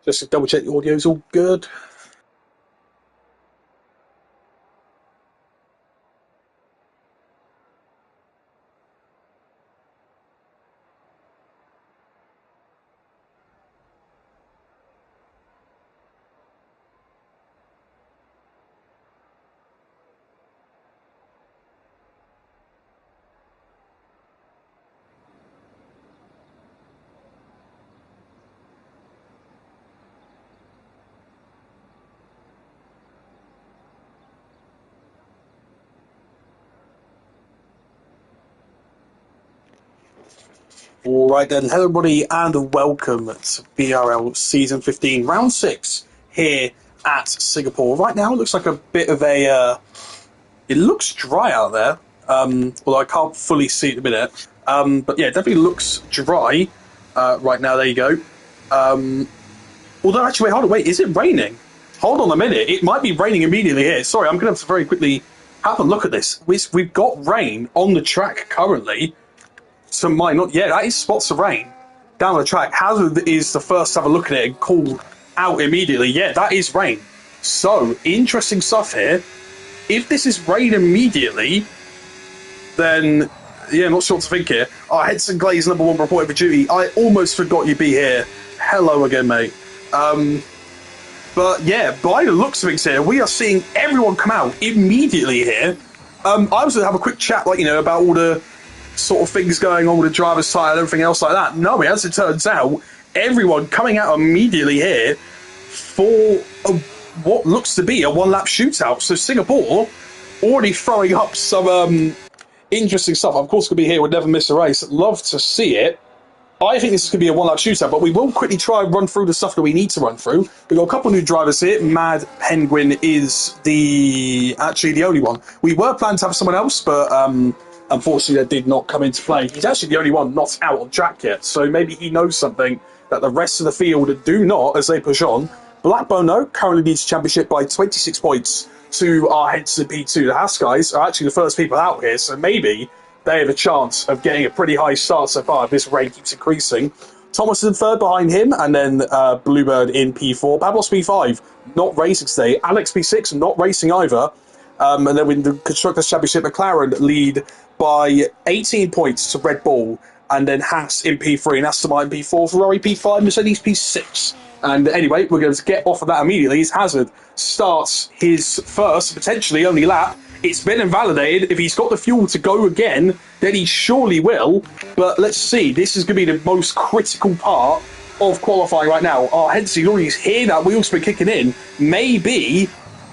Just to double check the audio's all good. Alright then, hello everybody and welcome to BRL Season 15, Round 6 here at Singapore. Right now it looks like a bit of a, it looks dry out there, although I can't fully see it in a minute. But yeah, it definitely looks dry right now, there you go. Although actually, wait, is it raining? Hold on a minute, it might be raining immediately here. Sorry, I'm going to have to very quickly have a look at this. We've got rain on the track currently. So that is spots of rain down the track. Hazard is the first to have a look at it and call out immediately. Yeah, that is rain. So, interesting stuff here. If this is rain immediately, then, yeah, not sure what to think here. Henson Glaze, number 1, reported for duty. I almost forgot you'd be here. Hello again, mate. But, yeah, by the looks of things here, we are seeing everyone come out immediately here. I was going to have a quick chat, about all the sort of things going on with the driver's side and everything else like that. No, as it turns out, everyone coming out immediately here for what looks to be a one-lap shootout. So Singapore already throwing up some interesting stuff. Of course, could be here, would never miss a race. Love to see it. I think this could be a one-lap shootout, but we will quickly try and run through the stuff that we need to run through. We've got a couple of new drivers here. Mad Penguin is actually the only one. We were planning to have someone else, but unfortunately, that did not come into play. He's actually the only one not out on track yet, so maybe he knows something that the rest of the field do not as they push on. Blackburn, though, currently leads the championship by 26 points to our heads to P2. The Haas guys are actually the first people out here, so maybe they have a chance of getting a pretty high start so far if this rain keeps increasing. Thomas is in third behind him, and then Bluebird in P4. Pablos P5, not racing today. Alex P6, not racing either. And then in the Constructors' Championship, McLaren lead by 18 points to Red Bull, and then Haas in P3, and Aston Martin P4, Ferrari P5, Mercedes P6. And anyway, we're going to get off of that immediately as Hazard starts his first, potentially only lap. It's been invalidated. If he's got the fuel to go again, then he surely will. But let's see. This is going to be the most critical part of qualifying right now. Hence, you already hear that wheel's been kicking in. Maybe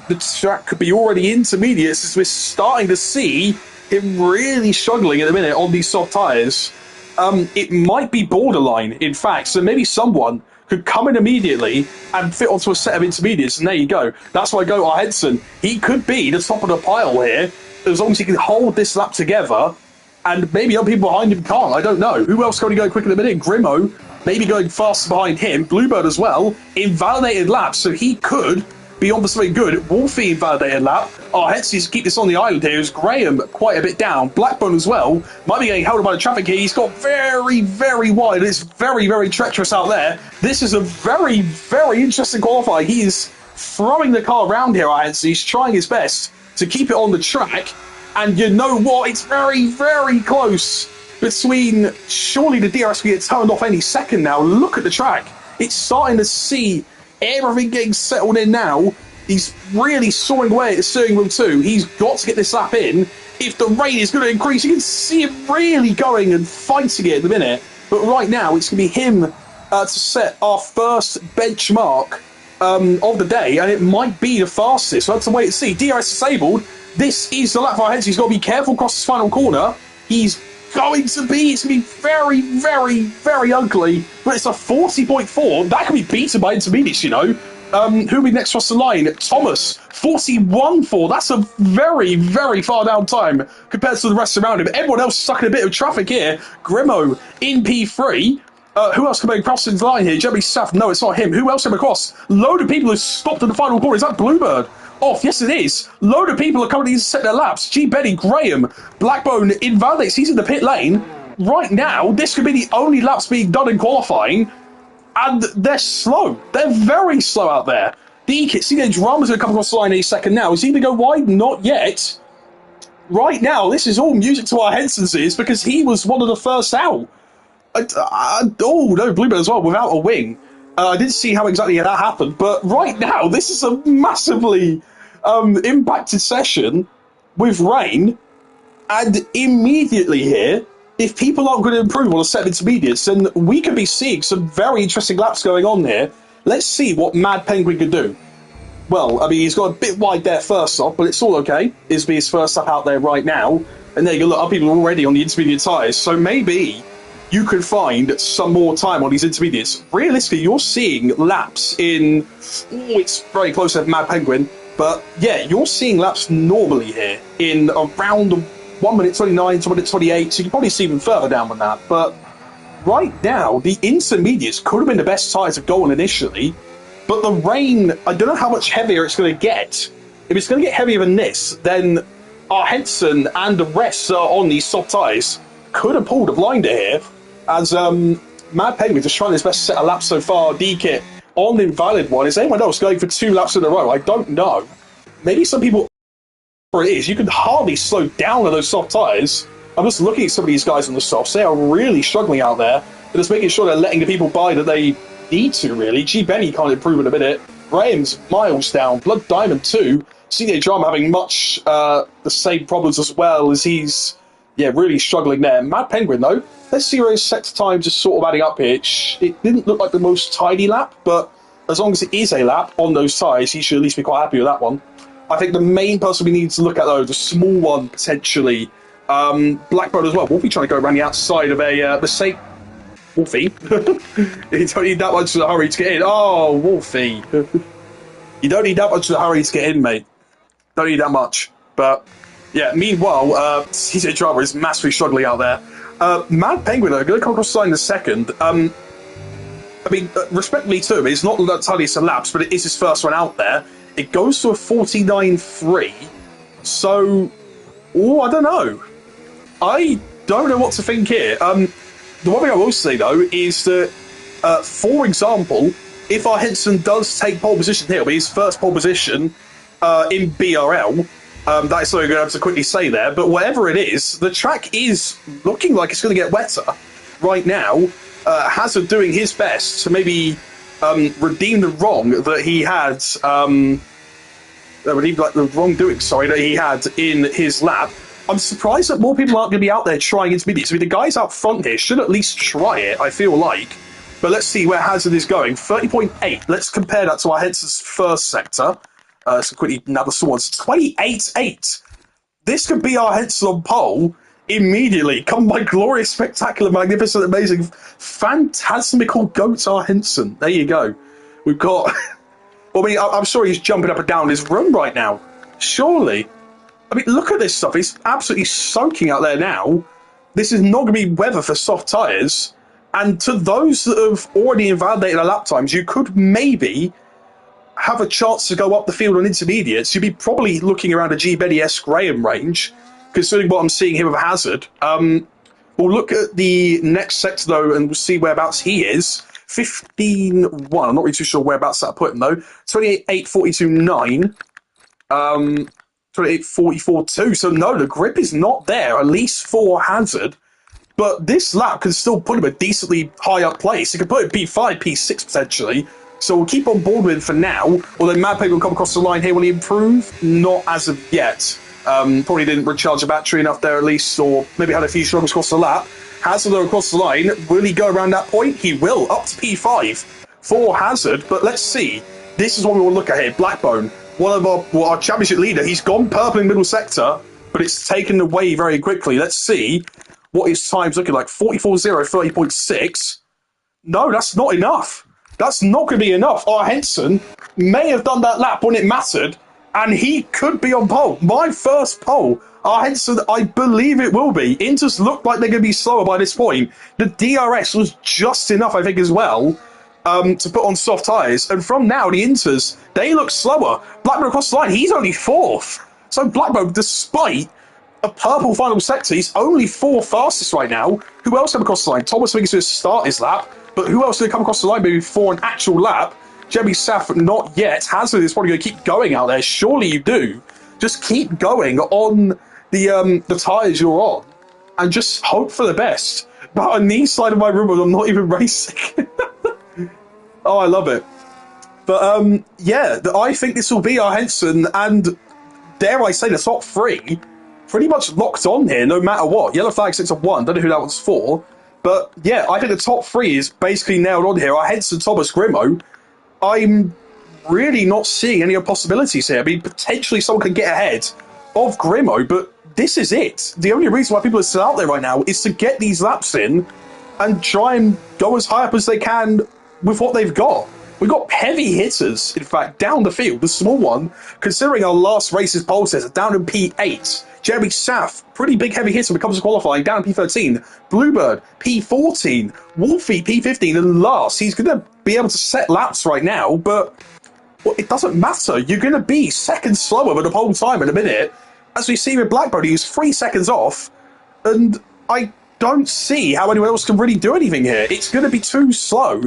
the track could be already intermediate, as we're starting to see him really struggling at the minute on these soft tyres. It might be borderline, in fact, so maybe someone could come in immediately and fit onto a set of intermediates, and there you go. That's why I go Henson. He could be the top of the pile here, as long as he can hold this lap together, and maybe other people behind him can't. I don't know. Who else can he go quick in a minute? Grimo, maybe going faster behind him. Bluebird as well, invalidated lap, so he could be on for something good. Wolfie invalidated lap. Hetsy's keep this on the island here. Is Graham quite a bit down. Blackburn as well. Might be getting held up by the traffic here. He's got very, very wide. It's very, very treacherous out there. This is a very, very interesting qualifier. He is throwing the car around here, Hetsy. He's trying his best to keep it on the track. And you know what? It's very, very close between... Surely the DRS will get turned off any second now. Look at the track. It's starting to see everything getting settled in now. He's really sawing away at the steering wheel too. He's got to get this lap in. If the rain is going to increase, you can see him really going and fighting it at the minute. But right now, it's going to be him to set our first benchmark of the day, and it might be the fastest. So that's the way to see. DRS disabled. This is the lap for Henson. He's got to be careful across this final corner. It's going to be very, very, very ugly. But it's a 40.4. That can be beaten by intermediates, you know. Who'll be next across the line? Thomas, 41.4. That's a very, very far down time compared to the rest around him. Everyone else stuck in a bit of traffic here. Grimo in P3. Who else can cross the line here? Jeremy Saff. No, it's not him. Who else came across? Load of people have stopped in the final corner. Is that Bluebird? Off. Yes, it is. Load of people are currently to set their laps. G. Benny, Graham, Blackbone invalidates. He's in the pit lane. Right now, this could be the only laps being done in qualifying. And they're slow. They're very slow out there. See, the drama's going to come across the line any second now. Is he going to go wide? Not yet. Right now, this is all music to our Henson's ears because he was one of the first out. Oh, no, Bluebird as well, without a wing. I didn't see how exactly that happened, but right now, this is a massively impacted session with rain, and immediately here, if people aren't going to improve on a set of intermediates, then we could be seeing some very interesting laps going on here. Let's see what Mad Penguin can do. Well, I mean, he's got a bit wide there first off, but it's all okay. It'll be his first lap out there right now. And there you go, look, other people are already on the intermediate tyres, so maybe you could find some more time on these intermediates. Realistically, you're seeing laps in... Oh, it's very close to Mad Penguin, but yeah, you're seeing laps normally here in around 1 minute 29 to 1 minute 28, so you can probably see even further down than that. But right now, the intermediates could have been the best tyres of goal initially, but the rain, I don't know how much heavier it's going to get. If it's going to get heavier than this, then our Henson and the rest on these soft tyres could have pulled a blinder here, as Mad Penguin just trying his best to set a lap so far. D-Kit on the invalid one. Is anyone else going for 2 laps in a row? I don't know. Maybe some people... It is, you can hardly slow down on those soft tyres. I'm just looking at some of these guys on the softs. They are really struggling out there. They're just making sure they're letting the people by that they need to, really. G. Benny can't improve in a minute. Graham's miles down. Blood Diamond too. CJ Drama having much the same problems as well, as he's, yeah, really struggling there. Mad Penguin, though. Let's see where his set time just sort of adding up here. It didn't look like the most tidy lap, but as long as it is a lap on those tyres, he should at least be quite happy with that one. I think the main person we need to look at, though, the small one, potentially, Blackbird as well. Wolfie trying to go around the outside of a mistake. Wolfie? You don't need that much of a hurry to get in. Oh, Wolfie. You don't need that much of a hurry to get in, mate. Don't need that much. But, yeah, meanwhile, CJ Drama is massively struggling out there. Mad Penguin, though, going to come across the line in a second. I mean, respectfully to him, it's not that tiniest of laps, but it is his first one out there. It goes to a 49.3. So, I don't know. I don't know what to think here. The one thing I will say, though, is that, for example, if our Henson does take pole position here, it'll be his first pole position in BRL. That's something I'm going to have to quickly say there. But whatever it is, the track is looking like it's going to get wetter right now. Hazard doing his best to maybe redeem the wrong that he had. Redeem like the wrongdoing, sorry, that he had in his lap. I'm surprised that more people aren't going to be out there trying intermediates. I mean, the guys out front here should at least try it, I feel like. But let's see where Hazard is going. 30.8. Let's compare that to our Henson's first sector. So quickly, now the swords. 28.8. This could be our Henson on pole immediately. Come by glorious, spectacular, magnificent, amazing, phantasmical goat our Henson. There you go. We've got... Well, I mean, I'm sure he's jumping up and down in his room right now. Surely. I mean, look at this stuff. It's absolutely soaking out there now. This is not going to be weather for soft tyres. And to those that have already invalidated their lap times, you could maybe have a chance to go up the field on intermediates. You'd be probably looking around a G. Benny S. Graham range, considering what I'm seeing here with Hazard. We'll look at the next sector, though, and we'll see whereabouts he is. 15.1. I'm not really too sure whereabouts that I put him, though. 28.842.9. 28.44.2. So, no, the grip is not there, at least for Hazard. But this lap can still put him a decently high up place. It could put him P5, P6 potentially. So we'll keep on board with him for now. Although Mad Pig will come across the line here. Will he improve? Not as of yet. Probably didn't recharge the battery enough there at least, or maybe had a few struggles across the lap. Hazard though across the line. Will he go around that point? He will, up to P5 for Hazard. But let's see. This is what we will look at here. Blackbone, one of our championship leader. He's gone purple in middle sector, but it's taken away very quickly. Let's see what his time's looking like. 44.0, 30.6. No, that's not enough. That's not going to be enough. Our Henson may have done that lap when it mattered, and he could be on pole. My first pole. Our Henson, I believe it will be. Inters look like they're going to be slower by this point. The DRS was just enough, I think, as well, to put on soft tyres. And from now, the Inters, they look slower. Blackburn across the line, he's only fourth. So Blackburn, despite a purple final sector. He's only 4th fastest right now. Who else come across the line? Thomas thinks to start his lap, but who else did come across the line maybe for an actual lap? Jeremy Saff, not yet. Hazard is probably going to keep going out there. Surely you do. Just keep going on the tyres you're on, and just hope for the best. But on the side of my room, I'm not even racing. Oh, I love it. But yeah, I think this will be our Henson, and dare I say the top 3 pretty much locked on here, no matter what. Yellow flag 6 of 1. Don't know who that was for, but yeah, I think the top 3 is basically nailed on here. Our Henson, Thomas, Grimo. I'm really not seeing any possibilities here. I mean, potentially someone can get ahead of Grimo, but this is it. The only reason why people are still out there right now is to get these laps in and try and go as high up as they can with what they've got. We've got heavy hitters, in fact, down the field. The small one, considering our last race's pole test, down in P8. Jeremy Saff, pretty big heavy hitter when it comes to qualifying, down in P13. Bluebird, P14. Wolfie, P15. And last, he's going to be able to set laps right now, but well, it doesn't matter. You're going to be second slower than the whole time in a minute. As we see with Blackbird, he's 3 seconds off, and I don't see how anyone else can really do anything here. It's going to be too slow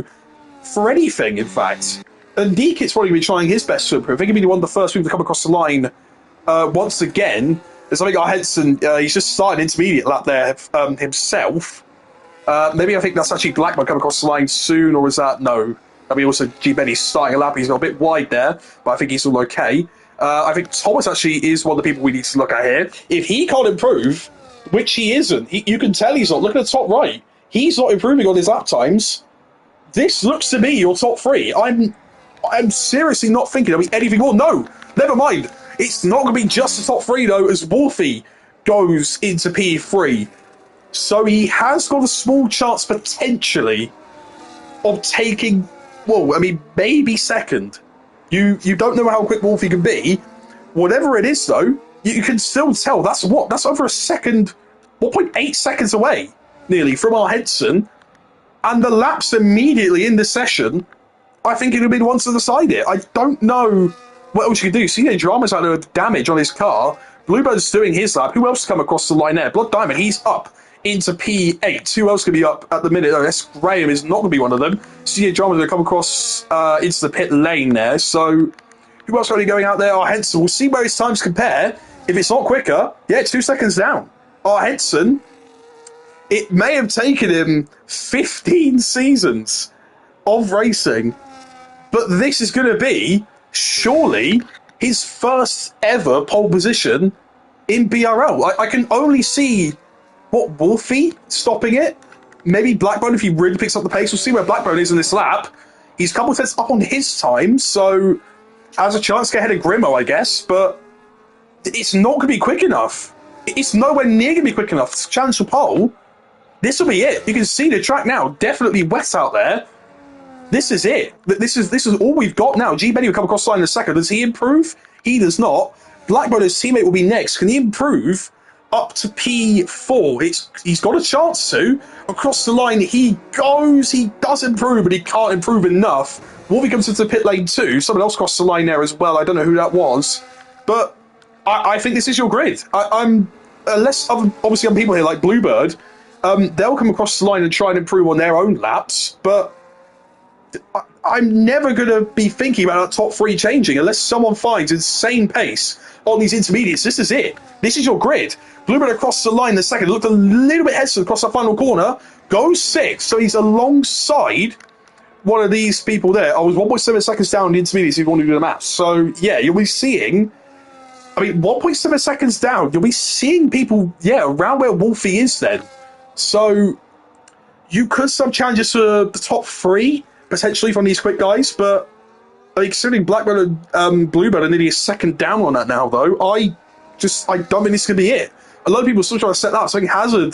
for anything, in fact. And Deekit's probably going to be trying his best to improve. I think he'll be one of the first people to come across the line once again. There's something like Henson, he's just started an intermediate lap there himself. Maybe I think that's actually Blackbird coming across the line soon, or is that? No. I mean, also, G. Benny's starting a lap. He's got a bit wide there, but I think he's all okay. I think Thomas actually is one of the people we need to look at here. If he can't improve, which he isn't, you can tell he's not. Look at the top right. He's not improving on his lap times. This looks to me your top 3. I'm seriously not thinking there'll be anything more. No, never mind. It's not going to be just the top 3, though, as Wolfie goes into P3. So he has got a small chance, potentially, of taking, well, I mean, maybe second. You don't know how quick Wolfie can be. Whatever it is, though, you can still tell that's over a second, 1.8 seconds away, nearly, from our Henson. And the laps immediately in this session, I think it'll be the ones to decide it. I don't know what else you can do. CJ Drama's had a damage on his car. Bluebird's doing his lap. Who else has come across the line there? Blood Diamond, he's up into P8. Who else can be up at the minute? Oh, S. Graham is not going to be one of them. CJ Drama's going to come across into the pit lane there. So who else are going out there? Our Henson. We'll see where his times compare. If it's not quicker, yeah, it's 2 seconds down. Our Henson, it may have taken him 15 seasons of racing, but this is going to be, surely, his first ever pole position in BRL. I can only see, Wolfie stopping it? Maybe Blackbone, if he really picks up the pace. We'll see where Blackbone is in this lap. He's a couple of tenths up on his time, so has a chance to get ahead of Grimo, I guess, but it's not going to be quick enough. It's nowhere near going to be quick enough. It's a chance for pole. This will be it. You can see the track now, definitely wet out there. This is it. This is all we've got now. G. Benny will come across the line in a second. Does he improve? He does not. Blackbird, his teammate, will be next. Can he improve up to P4? He's got a chance to. Across the line he goes. He does improve, but he can't improve enough. Wolfie comes into the pit lane too. Someone else crossed the line there as well. I don't know who that was. But I think this is your grid. Unless, obviously, other people here like Bluebird, they'll come across the line and try and improve on their own laps, but I'm never going to be thinking about that top 3 changing unless someone finds insane pace on these intermediates. This is it. This is your grid. Bluebird across the line in the second. Looked a little bit hesitant across the final corner. Goes 6, so he's alongside one of these people there. I was 1.7 seconds down in the intermediates if you want to do the maths. So, yeah, you'll be seeing, 1.7 seconds down, you'll be seeing people, around where Wolfie is then. So, you could sub challenges for the top 3, potentially, from these quick guys, but considering Blackbird and Bluebird are nearly a second down on that now, though, I don't think this could be it. A lot of people are still trying to set that up. So I think Hazard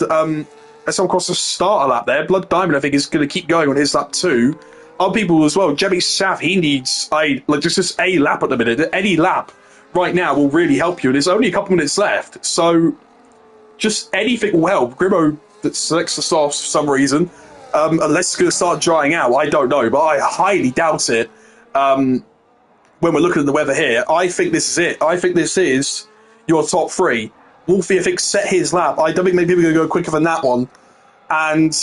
has come across the starter lap there. Blood Diamond, I think, is going to keep going on his lap too. Other people as well. Jemmy Saff, he needs just a lap at the minute. Any lap right now will really help you. And there's only a couple minutes left, so just anything will help. Grimo that selects the softs for some reason, unless it's going to start drying out, I don't know, but I highly doubt it. When we're looking at the weather here, I think this is it. I think this is your top 3. Wolfie, I think, set his lap. I don't think many people are going to go quicker than that one. And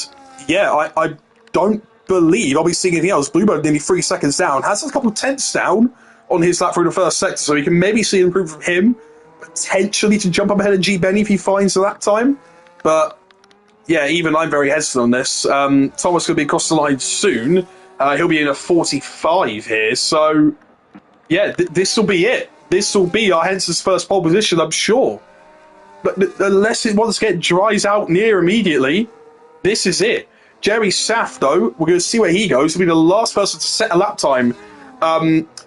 yeah, I don't believe I'll be seeing anything else. Bluebird nearly 3 seconds down. Has a couple of tenths down on his lap through the first sector, so we can maybe see an improvement from him, potentially to jump up ahead of G Benny if he finds the lap time. But yeah, even I'm very hesitant on this. Thomas going to be across the line soon. He'll be in a 45 here, so yeah, this will be it. This will be our Henson's first pole position, I'm sure. But unless it once again dries out near immediately, this is it. Jerry Saff, though, we're going to see where he goes. He'll be the last person to set a lap time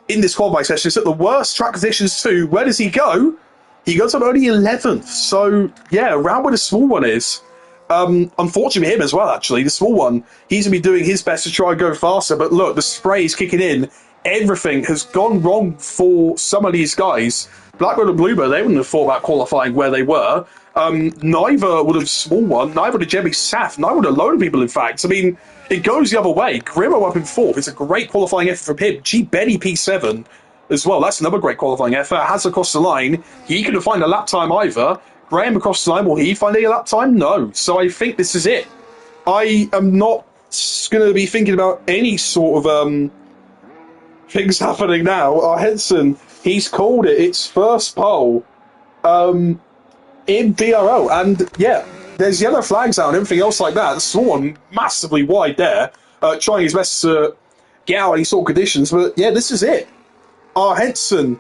in this qualifying session. It's at the worst track conditions too. Where does he go? He goes up only 11th. So, yeah, around where the small one is. Unfortunately for him as well, actually. The small one, he's going to be doing his best to try and go faster. But look, the spray is kicking in. Everything has gone wrong for some of these guys. Blackbird and Bluebird, they wouldn't have thought about qualifying where they were. Neither would have small one, neither would have Jemmy Saff, neither would a load of people, in fact. I mean, it goes the other way. Grimmo up in 4th. It's a great qualifying effort from him. G. Benny P7 as well. That's another great qualifying effort. Has across the line. He couldn't find a lap time either. Graham across the line. Will he find a lap time? No. So I think this is it. I am not going to be thinking about any sort of things happening now. Henson, he's called it. It's first pole in BRL. And yeah, there's yellow flags out and everything else like that. The small one massively wide there, trying his best to get out any sort of conditions. But yeah, this is it. Henson,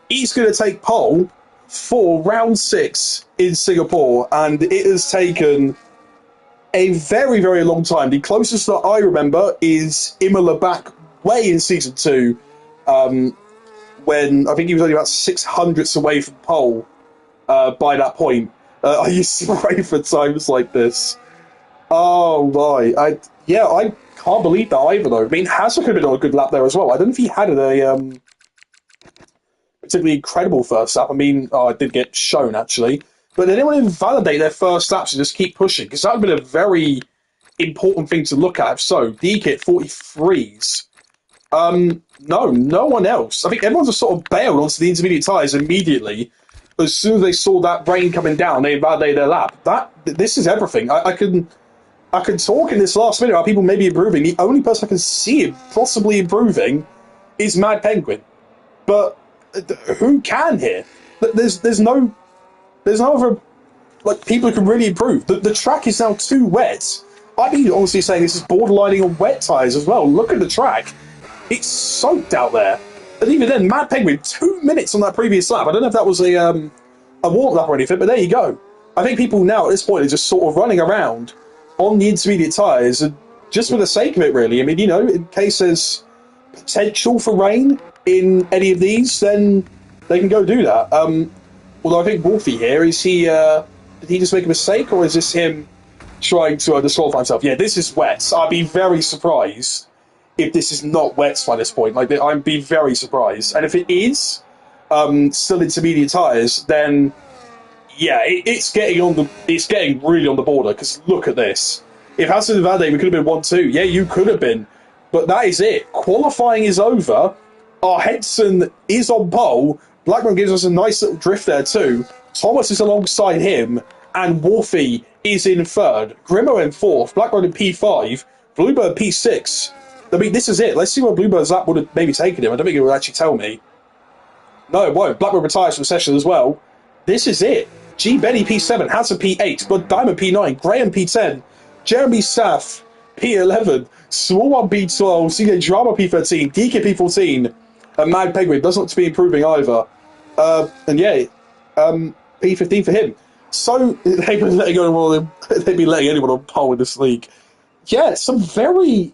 he's going to take pole for round 6 in Singapore. And it has taken a very, very long time. The closest that I remember is Imola back way in season 2, when I think he was only about 600ths away from pole by that point. I used to pray for times like this. Oh my, I can't believe that either though. I mean, Hazard could have been on a good lap there as well. I don't know if he had a particularly incredible first lap. I mean, it did get shown actually, but they didn't want to invalidate their first laps and just keep pushing, because that would have been a very important thing to look at. So DKIT 43s. No one else. I think everyone's just sort of bailed onto the intermediate tyres immediately. As soon as they saw that rain coming down, they invalidated their lap. This is everything. I can talk in this last minute about people maybe improving. The only person I can see it possibly improving is Mad Penguin. But who can here? There's no other people who can really improve. The track is now too wet. I'd be honestly saying this is borderlining on wet tyres as well. Look at the track. It's soaked out there. And even then, Mad Penguin, 2 minutes on that previous lap. I don't know if that was a warm lap or anything, but there you go. I think people now at this point are just sort of running around on the intermediate tyres, and just for the sake of it, really. I mean, in case there's potential for rain in any of these, then they can go do that. Although I think Wolfie here, did he just make a mistake, or is this him trying to disqualify himself? Yeah, this is wet. I'd be very surprised if this is not wet by this point. I'd be very surprised. And if it is still intermediate tyres, then yeah, it's getting really on the border, because look at this. If Hassan Vade, we could have been 1-2. Yeah, you could have been. But that is it. Qualifying is over. Our Henson is on pole. Blackburn gives us a nice little drift there too. Thomas is alongside him. And Wolfie is in 3rd. Grimmo in 4th. Blackburn in P5. Bluebird P6. I mean, this is it. Let's see what Bluebird's lap would have maybe taken him. I don't think it will actually tell me. No, it won't. Blackbird retires from the session as well. This is it. G. Benny P7, Hanson P8, Blood Diamond P9, Graham P10, Jeremy Saff P11, Small One P12, CJ Drama P13, DK P14, and Mad Penguin doesn't look to be improving either. And yeah, P15 for him. So they've been letting anyone on pole in this league. Yeah, some very,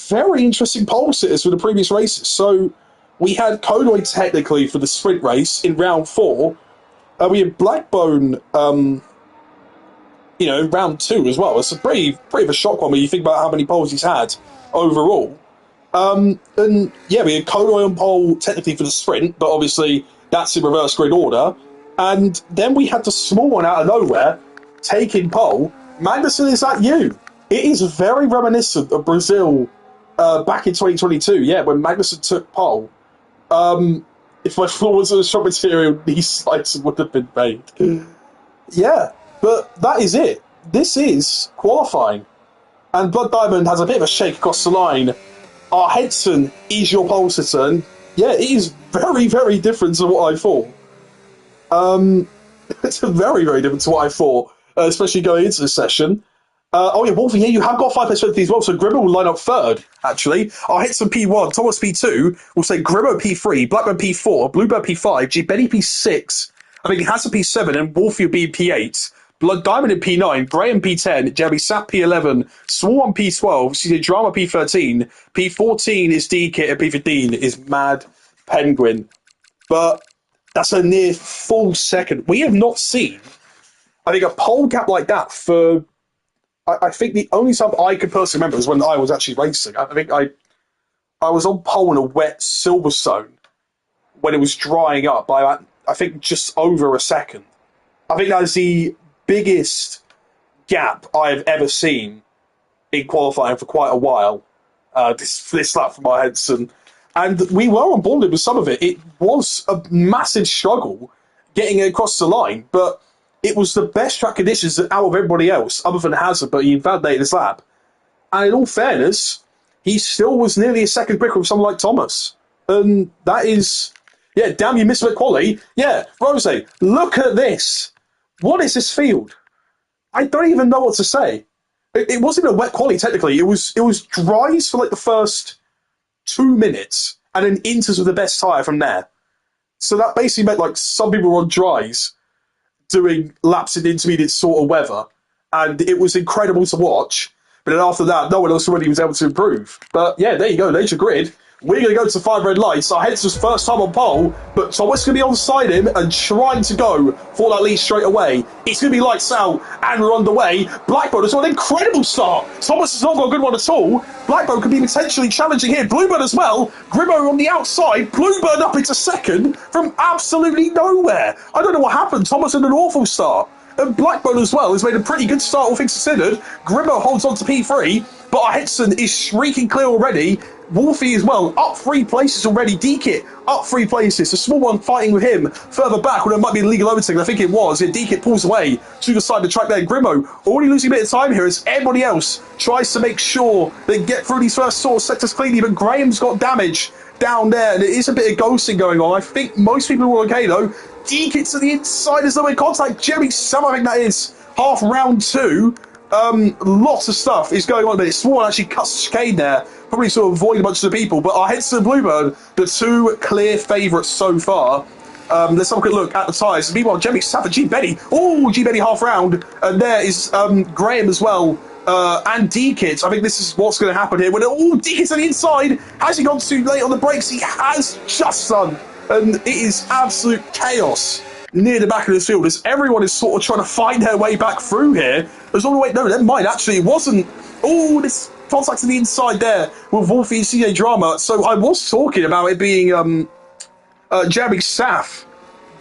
very interesting pole sitters for the previous races. So we had Kodoy technically for the sprint race in round 4. We had Blackbone, in round 2 as well. It's a pretty of a shock one when you think about how many poles he's had overall. And yeah, we had Kodoy on pole technically for the sprint, but obviously that's in reverse grid order. And then we had the small one out of nowhere taking pole. Magnussen, is that you? It is very reminiscent of Brazil back in 2022, yeah, when Magnussen took pole. If my floor was a shop material, these slides would have been made. Yeah, but that is it. This is qualifying. And Blood Diamond has a bit of a shake across the line. Our Henson is your pole sitter. And yeah, it is very, very different to what I thought. It's very, very different to what I thought, especially going into this session. Oh yeah, Wolfie, here you have got 5 place as well, so Grimmer will line up third, actually. I'll hit some P1, Thomas P2, we'll say Grimmer P3, Blackburn P4, Bluebird P5, G Benny P6, I think Hazard P7, and Wolfie will be P8. Blood Diamond in P9, Graham P10, Jeremy Sapp P11, Swarm P12, CJ Drama P13, P14 is D-Kit, and P15 is Mad Penguin. But that's a near full second. We have not seen, I think, a pole gap like that for. I think the only time I could personally remember was when I was actually racing. I think I was on pole in a wet Silverstone when it was drying up by, I think, just over a second. I think that is the biggest gap I have ever seen in qualifying for quite a while. This lap from our Henson. And we were on board with some of it. It was a massive struggle getting it across the line, but it was the best track conditions out of everybody else, other than Hazard, but he invalidated his lap. And in all fairness, he still was nearly a second quicker with someone like Thomas. And that is, yeah, damn you, Mr. McQualley. Yeah, Rose, look at this. What is this field? I don't even know what to say. It wasn't a wet quality, technically. It was dries for like the first 2 minutes, and then inters with the best tyre from there. So that basically meant like some people were on dries, doing laps in intermediate sort of weather, and it was incredible to watch. But then after that, no one else really was able to improve. But yeah, there you go, Nature Grid. We're going to go to 5 red lights. Our Henson's first time on pole, but Thomas going to be onside him and trying to go for that lead straight away. It's going to be lights out, and we're underway. Blackbird has got an incredible start. Thomas has not got a good one at all. Blackbird could be potentially challenging here. Bluebird as well. Grimmo on the outside. Bluebird up into second from absolutely nowhere. I don't know what happened. Thomas had an awful start. And Blackbone as well has made a pretty good start, all things considered. Grimmo holds on to P3, but our Henson is shrieking clear already. Wolfie as well, up 3 places already. D-Kit, up 3 places. A small one fighting with him further back when it might be a legal overtaking. I think it was. Yeah, D-Kit pulls away to the side of the track there. Grimmo already losing a bit of time here as everybody else tries to make sure they get through these first sort of sectors cleanly, but Graham's got damage down there, and it is a bit of ghosting going on. I think most people are okay, though. D-Kit's to the inside as though in contact. Jeremy Sam, I think that is half round 2. Lots of stuff is going on, but Swan actually cuts chicane there, probably sort of avoiding a bunch of the people. But our Henson and Bluebird, the 2 clear favourites so far. Let's have a quick look at the tyres. Meanwhile, Jeremy Safford, G. Benny. Oh, G. Benny half round. And there is Graham as well. And D-Kit. I think this is what's going to happen here. When D-Kit's on the inside. Has he gone too late on the brakes? He has just done. And it is absolute chaos near the back of the field as everyone is sort of trying to find their way back through here. There's all the way, no, never mind, actually, it wasn't. Oh, this contact to the inside there with Wolfie and CJ Drama. So I was talking about it being Jeremy Saff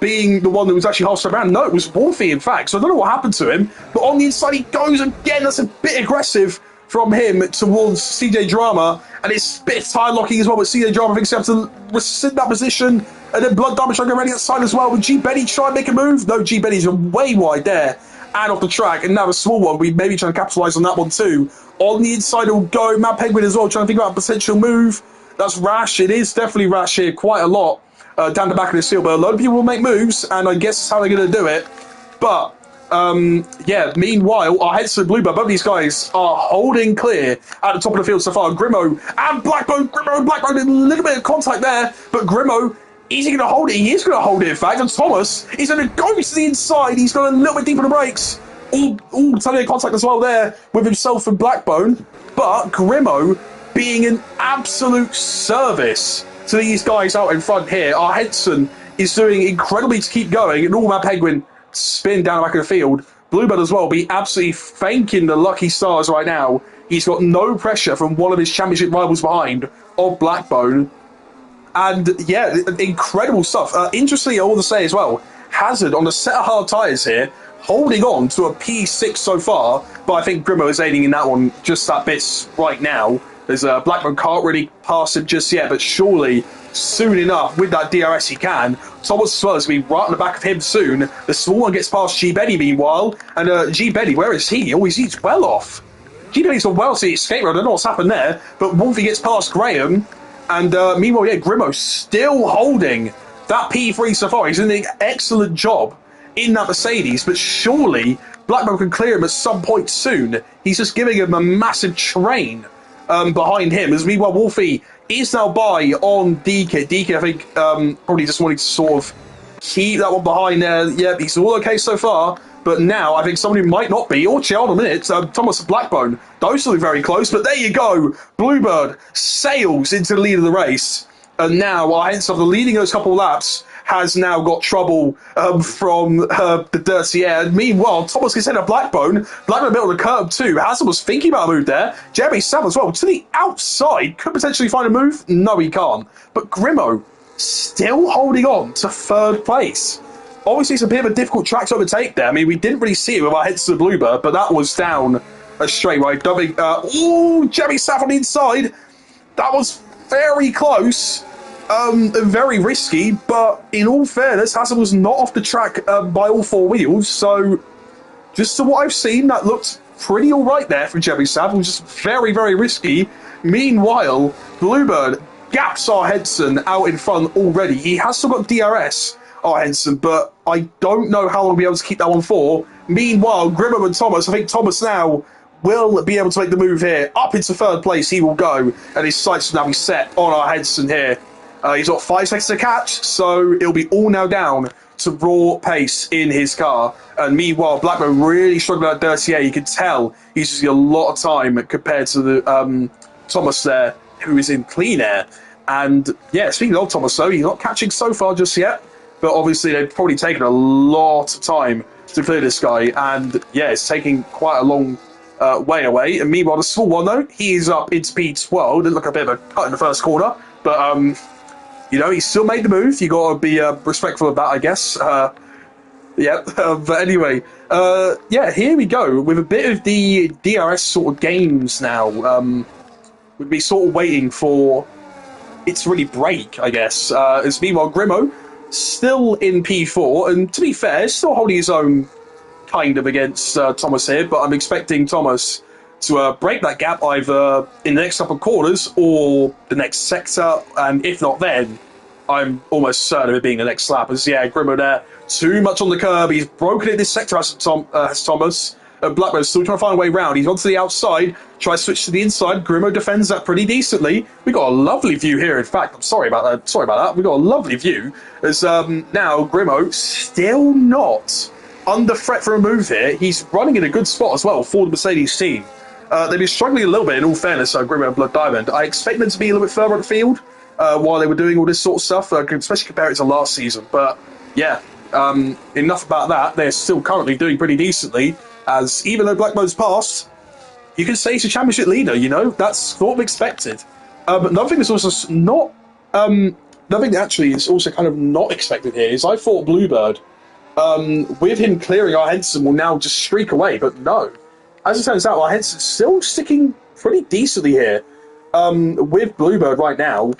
being the one that was actually half step around. No, it was Wolfie, in fact. So I don't know what happened to him. But on the inside, he goes again. That's a bit aggressive from him towards CJ Drama. And it's a bit of tie locking as well. But CJ Drama thinks he has to rescind that position. And then Blood Diamond trying to go ready outside as well. Would G. Benny try and make a move? No, G. Benny's way wide there and off the track. And now a small one. We maybe trying to capitalise on that one too. On the inside, will go Mad Penguin as well, trying to think about a potential move. That's rash. It is definitely rash here, quite a lot. Down the back of the field, but a lot of people will make moves, and I guess that's how they're going to do it. But, yeah, meanwhile, our Henson and Bluebird, both these guys are holding clear at the top of the field so far. Grimmo and Blackbone, a little bit of contact there, but Grimmo, is he going to hold it? He is going to hold it, in fact, and Thomas is going to go to the inside. He's got a little bit deep on the brakes. All totally in contact as well there with himself and Blackbone, but Grimmo being an absolute service to these guys out in front here. Our Henson is doing incredibly to keep going, and all Mad Penguin spin down the back of the field. Bluebird as well be absolutely thanking the lucky stars right now. He's got no pressure from one of his championship rivals behind of Blackbone. And yeah, incredible stuff. Interestingly, I want to say as well, Hazard on a set of hard tyres here, holding on to a P6 so far, but I think Grimmo is aiding in that one just that bit right now. As Blackburn can't really pass him just yet, but surely, soon enough, with that DRS he can. Thomas as well is going to be right on the back of him soon. The small one gets past G. Benny meanwhile, and G. Benny, where is he? Oh, he's well off. G. Benny's on well to the escape road. I don't know what's happened there, but Wolfie gets past Graham, and meanwhile, yeah, Grimo still holding that P3 so far. He's doing an excellent job in that Mercedes, but surely Blackburn can clear him at some point soon. He's just giving him a massive train behind him, as meanwhile Wolfie is now by on DK. DK, I think, probably just wanting to sort of keep that one behind there. Yep, he's all okay so far, but now I think somebody might not be. Or hold on a minute, Thomas Blackbone. Those are very close, but there you go. Bluebird sails into the lead of the race, and now hence after leading those couple of laps, has now got trouble from the dirty air. And meanwhile, Thomas gets hit a Blackbone. Blackbone built on the curb too. Hassan was thinking about a move there. Jeremy Sam as well to the outside. Could potentially find a move. No, he can't. But Grimo still holding on to third place. Obviously, it's a bit of a difficult track to overtake there. I mean, we didn't really see it with our heads to the Bluebird, but that was down a straight right. Jeremy Sam on the inside. That was very close. Very risky, but in all fairness, Hassan was not off the track by all four wheels, so just to what I've seen, that looked pretty alright there for Jeremy Sav. It was just very, very risky. Meanwhile, Bluebird gaps our Henson out in front already. He has still got DRS, our Henson, but I don't know how long we'll be able to keep that one for. Meanwhile, Grimmer and Thomas, I think Thomas now will be able to make the move here. Up into third place he will go, and his sights will now be set on our Henson here. He's got 5 seconds to catch, so it'll be all now down to raw pace in his car. And meanwhile, Blackburn really struggling at dirty air. You can tell he's using a lot of time compared to the Thomas there, who is in clean air. And yeah, speaking of Thomas, though, he's not catching so far just yet, but obviously they've probably taken a lot of time to clear this guy. And yeah, it's taking quite a long way away. And meanwhile, the small one, though, he is up into P12. Didn't look a bit of a cut in the first corner, but you know, he still made the move. You got to be respectful of that, I guess. But anyway, yeah, here we go with a bit of the DRS sort of games now. We'd be sort of waiting for it to really break, I guess. As meanwhile, Grimo still in P4, and to be fair, still holding his own kind of against Thomas here. But I'm expecting Thomas to break that gap either in the next couple of corners or the next sector, and if not then, I'm almost certain of it being the next lap. As yeah, Grimo there, too much on the curb, he's broken in this sector as Thomas. Blackburn's still trying to find a way round. He's onto the outside, tries to switch to the inside. Grimo defends that pretty decently. We got a lovely view here. In fact, I'm sorry about that. We got a lovely view as now Grimo still not under threat for a move here. He's running in a good spot as well for the Mercedes team. They've been struggling a little bit, in all fairness, Grimo and Blood Diamond. I expect them to be a little bit further up the field while they were doing all this sort of stuff, especially compare it to last season. But yeah, enough about that. They're still currently doing pretty decently, as even though Blackbone's passed, you can say he's a championship leader, you know? That's sort of expected. But another thing that's also not... another thing that actually is also kind of not expected here is I thought Bluebird, with him clearing our Henson, will now just streak away, but no. As it turns out, our Henson's still sticking pretty decently here with Bluebird right now.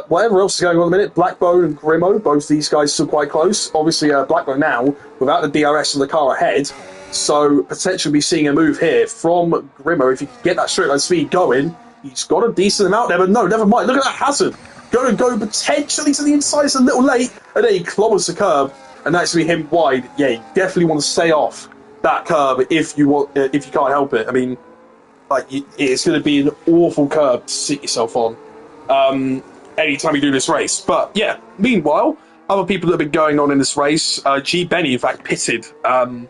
Whatever else is going on in a minute, Blackbone and Grimo, both these guys still quite close. Obviously, Blackbone now, without the DRS and the car ahead, so potentially be seeing a move here from Grimo. If you can get that straight line speed going, he's got a decent amount there, but no, never mind. Look at that hazard. Going to go potentially to the inside, it's a little late, and then he clobbers the curb, and that's going to be him wide. Yeah, you definitely want to stay off that curb if you can't help it. I mean, like, it's going to be an awful curb to sit yourself on anytime you do this race. But yeah, meanwhile, other people that have been going on in this race, G. Benny, in fact, pitted, and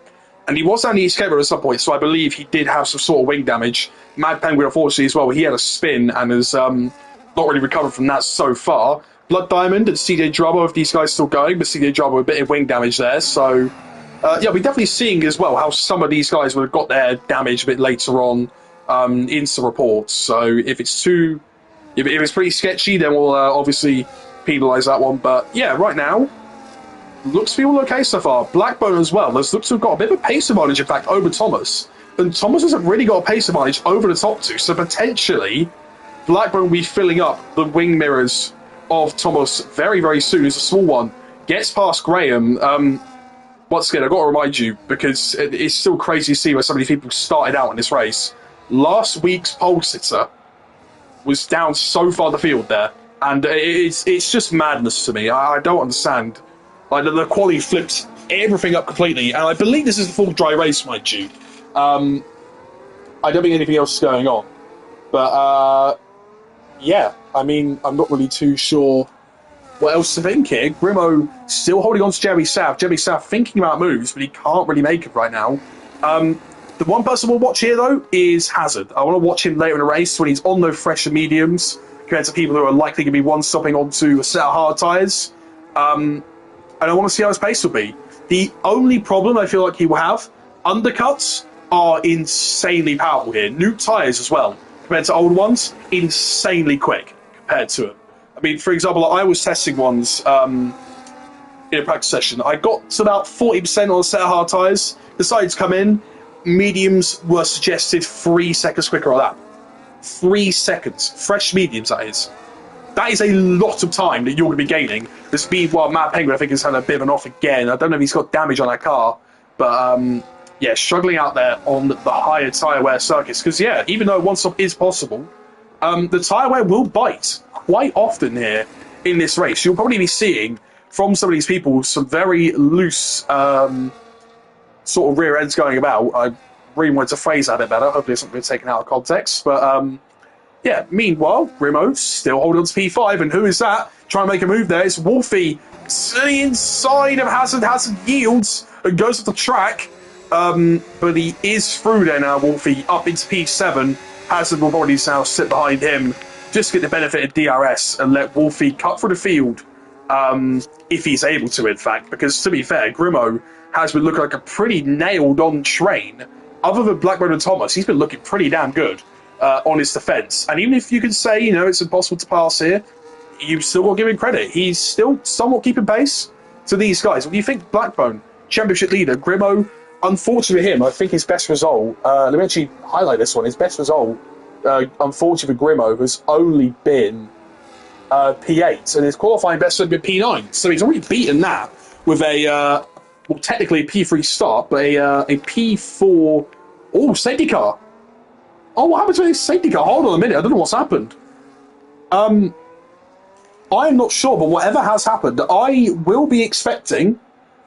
he was on the escape road at some point, so I believe he did have some sort of wing damage. Mad Penguin, unfortunately, as well, he had a spin and has not really recovered from that so far. Blood Diamond and CJ Drummer, if these guys still going, but CJ Drummer with a bit of wing damage there, so yeah, we're definitely seeing as well how some of these guys would have got their damage a bit later on in some reports. So if it's pretty sketchy, then we'll obviously penalise that one. But yeah, right now, looks to be all okay so far. Blackbone as well. Looks to have got a bit of a pace advantage, in fact, over Thomas. And Thomas hasn't really got a pace advantage over the top two, so potentially Blackburn will be filling up the wing mirrors of Thomas very, very soon. It's a small one. Gets past Graham. Once again, I've got to remind you, because it's still crazy to see where so many people started out in this race. Last week's pole sitter was down so far the field there, and it's just madness to me. I don't understand. Like, the quality flips everything up completely, and I believe this is a full dry race, mind you. I don't think anything else is going on. But, yeah, I mean, I'm not really too sure what else to think here. Grimo still holding on to Jeremy South. Jeremy South thinking about moves, but he can't really make it right now. The one person we'll watch here, though, is Hazard. I want to watch him later in the race when he's on those fresher mediums compared to people who are likely to be one-stopping onto a set of hard tyres. And I want to see how his pace will be. The only problem I feel like he will have, undercuts are insanely powerful here. New tyres as well, compared to old ones, insanely quick compared to them. I mean, for example, I was testing ones in a practice session. I got to about 40% on a set of hard tyres, decided to come in. Mediums were suggested 3 seconds quicker on that. 3 seconds. Fresh mediums, that is. That is a lot of time that you're going to be gaining. The speed, while Matt Penguin, I think, has had a bit of an off again. I don't know if he's got damage on that car, but yeah, struggling out there on the higher tyre wear circuits. Because, yeah, even though one stop is possible, the tyre wear will bite quite often here in this race. You'll probably be seeing from some of these people some very loose sort of rear ends going about. I really wanted to phrase that a bit better. Hopefully it's not been taken out of context. But yeah, meanwhile, Grimo still holding on to P5. And who is that? Trying to make a move there. It's Wolfie to the inside of Hazard. Hazard yields and goes off the track. But he is through there now, Wolfie, up into P7. Hazard will probably now sit behind him, just get the benefit of DRS and let Wolfie cut through the field, if he's able to, in fact. Because, to be fair, Grimo has been looking like a pretty nailed-on train. Other than Blackburn and Thomas, he's been looking pretty damn good on his defence. And even if you can say, you know, it's impossible to pass here, you've still got to give him credit. He's still somewhat keeping pace to these guys. When you think Blackburn, championship leader, Grimo, unfortunately for him, I think his best result, let me actually highlight this one, his best result, unfortunately for Grimo, has only been P8, and his qualifying best would have been P9. So he's already beaten that with a, well, technically a P3 start, but a P4, safety car. Oh, what happened to his safety car? Hold on a minute, I don't know what's happened. I'm not sure, but whatever has happened, I will be expecting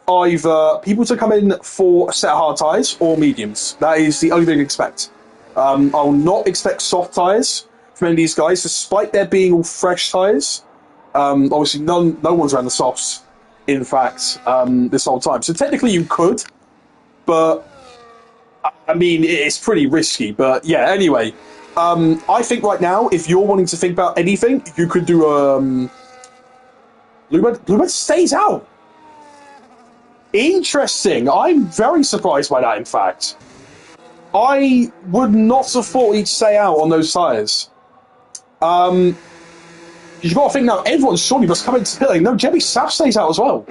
either people to come in for a set of hard tyres or mediums. That is the only thing I expect. I'll not expect soft tyres from any of these guys, despite there being all fresh tyres. Obviously, no one's around the softs, in fact, this whole time. So technically you could, but I mean, it's pretty risky. But yeah, anyway, I think right now, if you're wanting to think about anything, you could do Bluebird stays out. Interesting. I'm very surprised by that, in fact. I would not have thought he'd stay out on those tyres. You've got to think now, everyone surely must come into the pit. No, Jemmy Sapp stays out as well.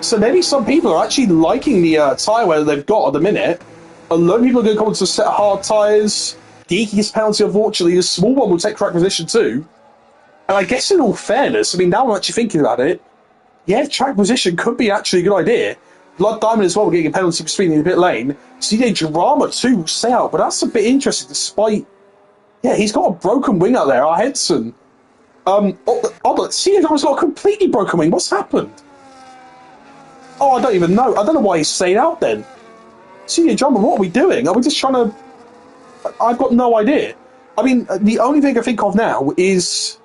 So maybe some people are actually liking the tyre wear that they've got at the minute. A lot of people are going to come into a set of hard tyres. Geeky's penalty, unfortunately, the small one will take track position too. And I guess in all fairness, I mean, now I'm actually thinking about it, yeah, track position could be actually a good idea. Blood Diamond as well, getting a penalty for speeding in the pit lane. CJ Drama too will stay out, but that's a bit interesting despite... Yeah, he's got a broken wing out there, our Henson. CJ Drama's got a completely broken wing. What's happened? Oh, I don't even know. I don't know why he's stayed out then. CJ Drama, what are we doing? Are we just trying to... I've got no idea. I mean, the only thing I think of now is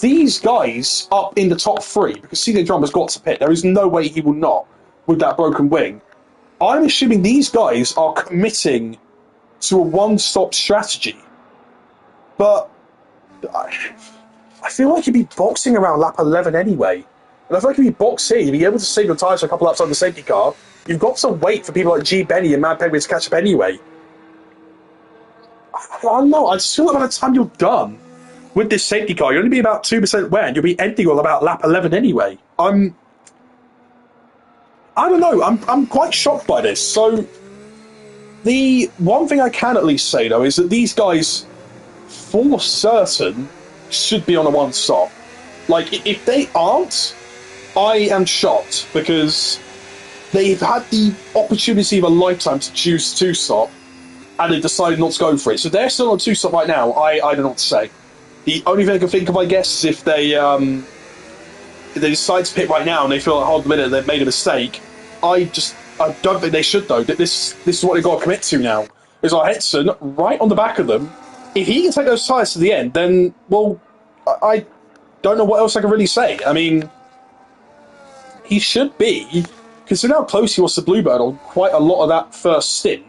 these guys up in the top three, because CJ Drama's got to pit. There is no way he will not with that broken wing. I'm assuming these guys are committing to a one-stop strategy. But I feel like you'd be boxing around lap 11 anyway. And I feel like if you box here, you'd be able to save your tyres for a couple laps on the safety car. You've got to wait for people like G. Benny and Mad Penguin to catch up anyway. I don't know, I just feel like by the time you're done with this safety car, you'll only be about 2% wear and you'll be ending on about lap 11 anyway. I don't know, I'm quite shocked by this. So, the one thing I can at least say, though, is that these guys for certain should be on a one stop. Like, if they aren't, I am shocked, because they've had the opportunity of a lifetime to choose two stop, and they decided not to go for it. So they're still on two stop right now. I don't know what to say. The only thing I can think of, I guess, is if they decide to pit right now and they feel like, hold a minute, they've made a mistake. I don't think they should, though. This is what they've got to commit to now. Is our Henson right on the back of them. If he can take those tyres to the end, then, well, I don't know what else I can really say. I mean, he should be, considering how close he was to Bluebird on quite a lot of that first stint,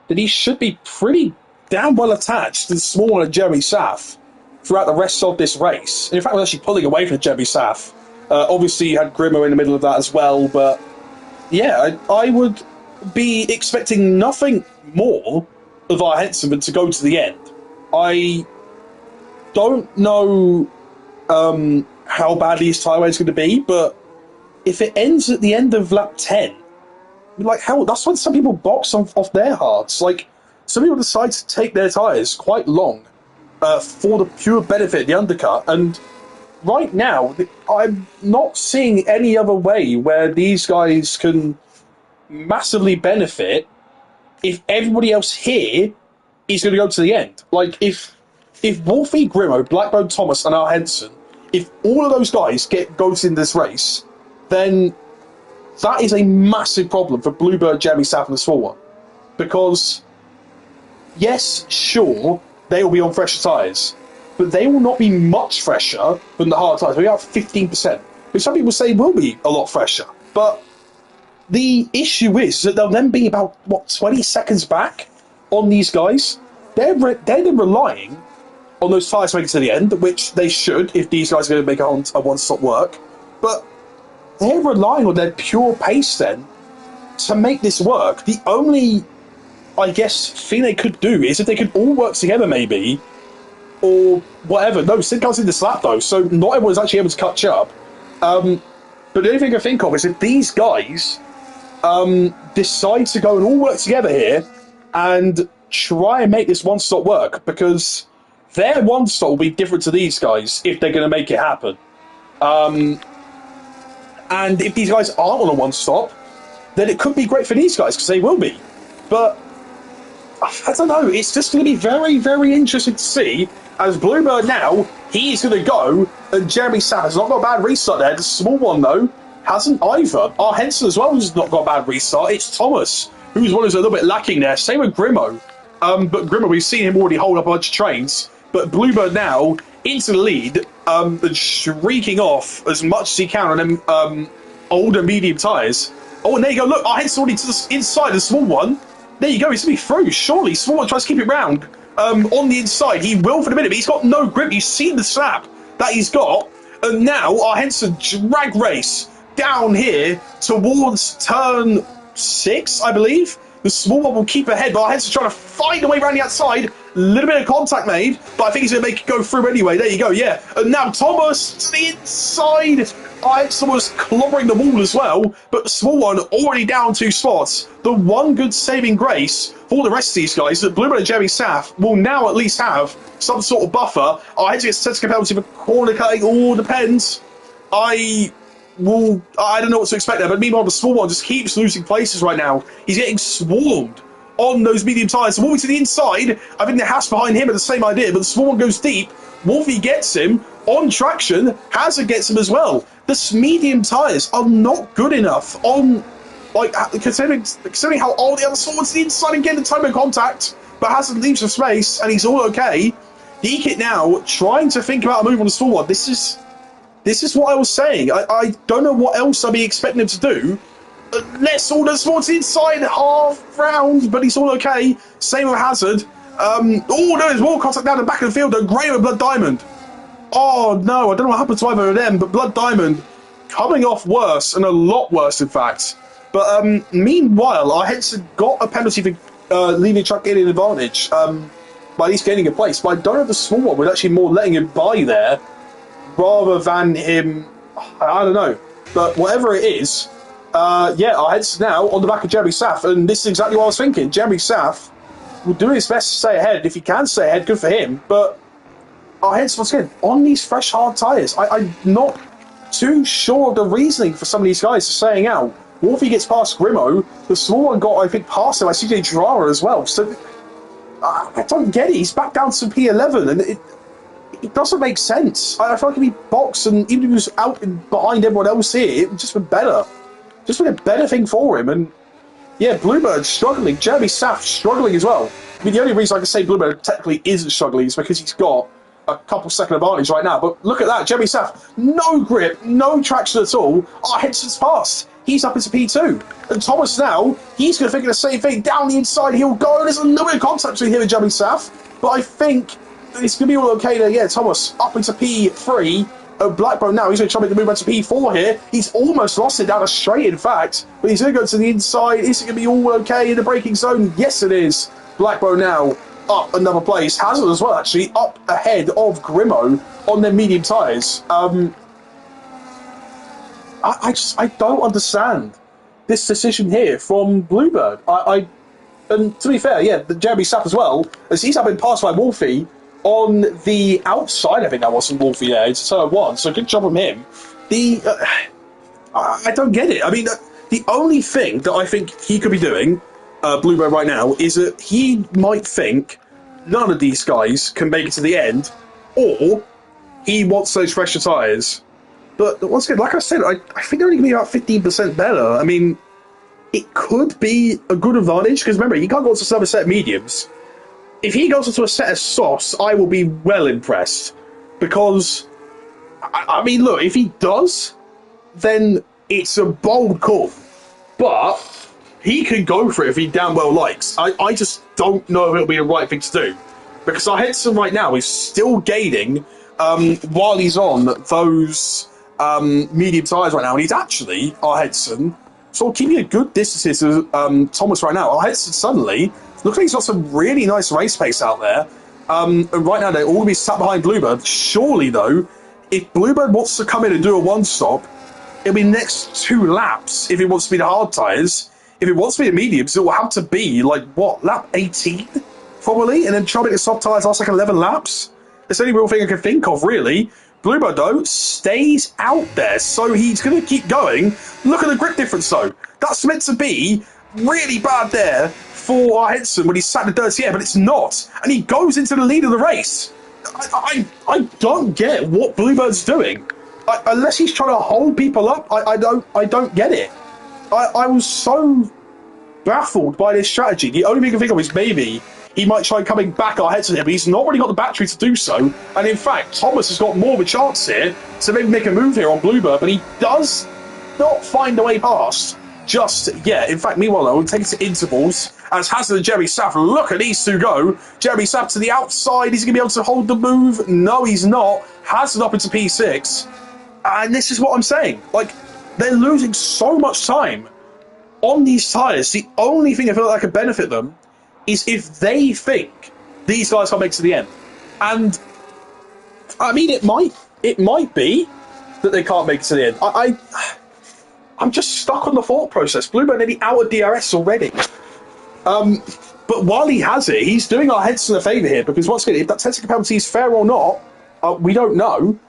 that he should be pretty damn well attached to the small one of Jeremy Saff throughout the rest of this race. And in fact, we're actually pulling away from Jeremy Saff. Obviously, you had Grimmo in the middle of that as well, but yeah, I would be expecting nothing more of our Henson than to go to the end. I don't know how badly his tyre wear is going to be, but if it ends at the end of lap 10, like, hell, that's when some people box off their hards. Like, some people decide to take their tyres quite long for the pure benefit of the undercut, and right now, I'm not seeing any other way where these guys can massively benefit if everybody else here is going to go to the end. Like, if Wolfie, Grimmo, Blackbone, Thomas, and our Henson, if all of those guys go into this race, then that is a massive problem for Bluebird, Jeremy Saff, and the small one. Because, yes, sure, they will be on fresher tyres, but they will not be much fresher than the hard tyres. We're about 15%, which some people say will be a lot fresher. But the issue is that they'll then be about, 20 seconds back on these guys. They're then relying on those tyres to make it to the end, which they should if these guys are going to make a one-stop work. But they're relying on their pure pace then to make this work. The only, I guess, thing they could do is if they could all work together maybe, or whatever. No, Sid comes in the slap though, so not everyone's actually able to catch up. But the only thing I think of is if these guys decide to go and all work together here and try and make this one-stop work, because their one-stop will be different to these guys if they're going to make it happen. And if these guys aren't on a one-stop, then it could be great for these guys, because they will be. But I don't know, it's just going to be very, very interesting to see. As Bluebird now, he's going to go, and Jeremy Saff has not got a bad restart there. The small one, though, hasn't either. Our Henson as well has not got a bad restart. It's Thomas, who's one who's a little bit lacking there. Same with Grimmo. But Grimmo, we've seen him already hold up a bunch of trains. But Bluebird now into the lead, and shrieking off as much as he can on them older medium tyres. Oh, and there you go. Look, our Henson already to the inside, the small one. There you go. He's going to be through. Surely, small one tries to keep it round. On the inside, he will for the minute, but he's got no grip. You've seen the slap that he's got. And now our Henson drag race down here towards turn 6, I believe. The small one will keep ahead, but our Henson trying to find a way around the outside. A little bit of contact made, but I think he's going to make it go through anyway. There you go, yeah. And now Thomas to the inside. Henson was clobbering the wall as well, but the small one already down 2 spots. The one good saving grace for the rest of these guys that Bluebird and Jeremy Saff will now at least have some sort of buffer. I had to get sensitive penalty for corner cutting. All depends. I don't know what to expect there, but meanwhile the small one just keeps losing places right now. He's getting swarmed on those medium tyres. Wolfie to the inside. I think the house behind him are the same idea, but the small one goes deep. Wolfie gets him on traction. Hazard gets him as well. The medium tyres are not good enough on, like, considering how old the other small one's to the inside and getting the time of contact, but Hazard leaves some space and he's all okay. Dekit now trying to think about a move on the small one. This is what I was saying. I don't know what else I'd be expecting him to do. Let's all the small to the inside, half round, but he's all okay. Same with Hazard. There's more contact down the back of the field. Graham and Blood Diamond. Oh no, I don't know what happened to either of them, but Blood Diamond coming off worse, and a lot worse in fact. But meanwhile, our Henson got a penalty for leaving the truck getting an advantage, by at least gaining a place. But I don't know if the small one was actually more letting him by there, rather than him, I don't know. But whatever it is, our Henson now on the back of Jeremy Saff, and this is exactly what I was thinking. Jeremy Saff will do his best to stay ahead. If he can stay ahead, good for him. But our heads once again on these fresh hard tyres. I'm not too sure of the reasoning for some of these guys saying out. Wolfie gets past Grimo. The small one got, I think, past him by CJ Drara as well. So I don't get it. He's back down to P11, and it doesn't make sense. I feel like if he boxed and even if he was out and behind everyone else here, it would just been better. Just been a better thing for him. And yeah, Bluebird struggling. Jeremy Saff struggling as well. I mean, the only reason I can say Bluebird technically isn't struggling is because he's got a couple second advantage right now. But look at that, Jeremy Saff, no grip, no traction at all. Oh, Henson's passed. He's up into P2. And Thomas now, he's going to figure the same thing. Down the inside, he'll go. There's a little bit of contact between him and Jeremy Saff. But I think it's going to be all okay there. Yeah, Thomas up into P3. Blackbone now, he's going to try to make the move back to P4 here. He's almost lost it down a straight, in fact. But he's going to go to the inside. Is it going to be all okay in the braking zone? Yes, it is. Blackbone now up another place. Hazard as well, actually, up ahead of Grimo on their medium tyres. I don't understand this decision here from Bluebird. And to be fair, yeah, Jeremy Sapp as well, as he's been passed by Wolfie on the outside. I think that wasn't Wolfie there. It's turn one, so good job on him. I don't get it. I mean, the only thing that I think he could be doing, Bluebird right now, is that he might think none of these guys can make it to the end, or he wants those fresher tyres. But once again, like I said, I think they're only going to be about 15% better. I mean, it could be a good advantage, because remember, he can't go into another set of mediums. If he goes into a set of softs, I will be well impressed. Because, I mean, look, if he does, then it's a bold call. But he can go for it if he damn well likes. I just don't know if it'll be the right thing to do. Because our Henson right now is still gaining while he's on those medium tyres right now. And he's actually, our Henson, sort of keeping a good distance to Thomas right now. Our Henson suddenly, look like he's got some really nice race pace out there. And right now they're all going to be sat behind Bluebird. Surely, though, if Bluebird wants to come in and do a one-stop, it'll be next 2 laps if it wants to be the hard tyres. If it wants to be the mediums, it will have to be, like, what, lap 18? Probably? And then try to make the soft tyres last, like, 11 laps? That's the only real thing I can think of, really. Bluebird, though, stays out there, so he's going to keep going. Look at the grip difference, though. That's meant to be really bad there for our Henson when he's sat in the dirty air, but it's not. And he goes into the lead of the race. I don't get what Bluebird's doing. Unless he's trying to hold people up, I don't get it. I was so baffled by this strategy. The only thing I can think of is maybe he might try coming back our heads to him, but he's not really got the battery to do so. And in fact, Thomas has got more of a chance here to maybe make a move here on Bluebird, but he does not find a way past just yet. In fact, meanwhile, though, we'll take it to intervals as Hazard and Jeremy Saff look at these two go. Jeremy Saff to the outside. Is he going to be able to hold the move? No, he's not. Hazard up into P6. And this is what I'm saying. Like, they're losing so much time on these tyres. The only thing I feel like could benefit them is if they think these guys can't make it to the end. And, I mean, it might be that they can't make it to the end. I'm just stuck on the thought process. Bluebird nearly out of DRS already. But while he has it, he's doing our Henson a favour here, because once again, if that technical penalty is fair or not, we don't know.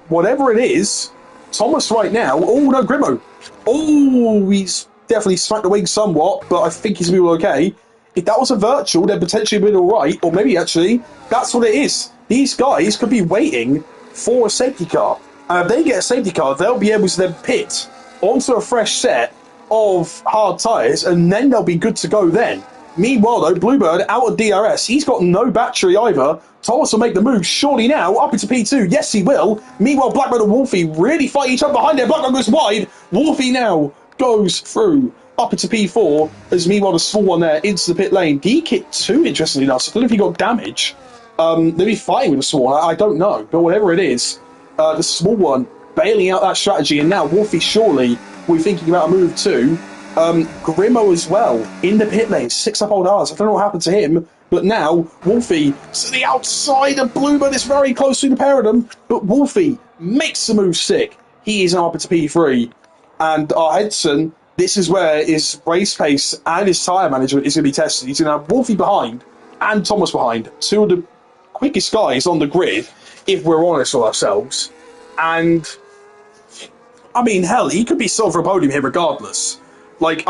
Whatever it is, Thomas right now, oh no, Grimo. Oh, he's definitely smacked the wing somewhat, but I think he's going to be okay. If that was a virtual, then potentially been alright, or maybe actually, that's what it is. These guys could be waiting for a safety car. And if they get a safety car, they'll be able to then pit onto a fresh set of hard tyres, and then they'll be good to go then. Meanwhile, though, Bluebird out of DRS. He's got no battery either. Thomas will make the move surely now, up into P2. Yes, he will. Meanwhile, Blackbird and Wolfie really fight each other behind there. Blackbird goes wide. Wolfie now goes through up into P4, as meanwhile the small one there into the pit lane. He kicked 2, interestingly enough, so I don't know if he got damage. They'll be fighting with the small one, I don't know. But whatever it is, the small one bailing out that strategy, and now Wolfie surely will be thinking about a move too. Grimo as well, in the pit lane, 6 up old R's. I don't know what happened to him, but now Wolfie to the outside of Bluebird is very close to the pair of them, but Wolfie makes the move sick. He is up into P3, and our Henson, this is where his race pace and his tyre management is going to be tested. He's going to have Wolfie behind and Thomas behind, 2 of the quickest guys on the grid, if we're honest with ourselves. And, I mean, hell, he could be silver podium here regardless. Like,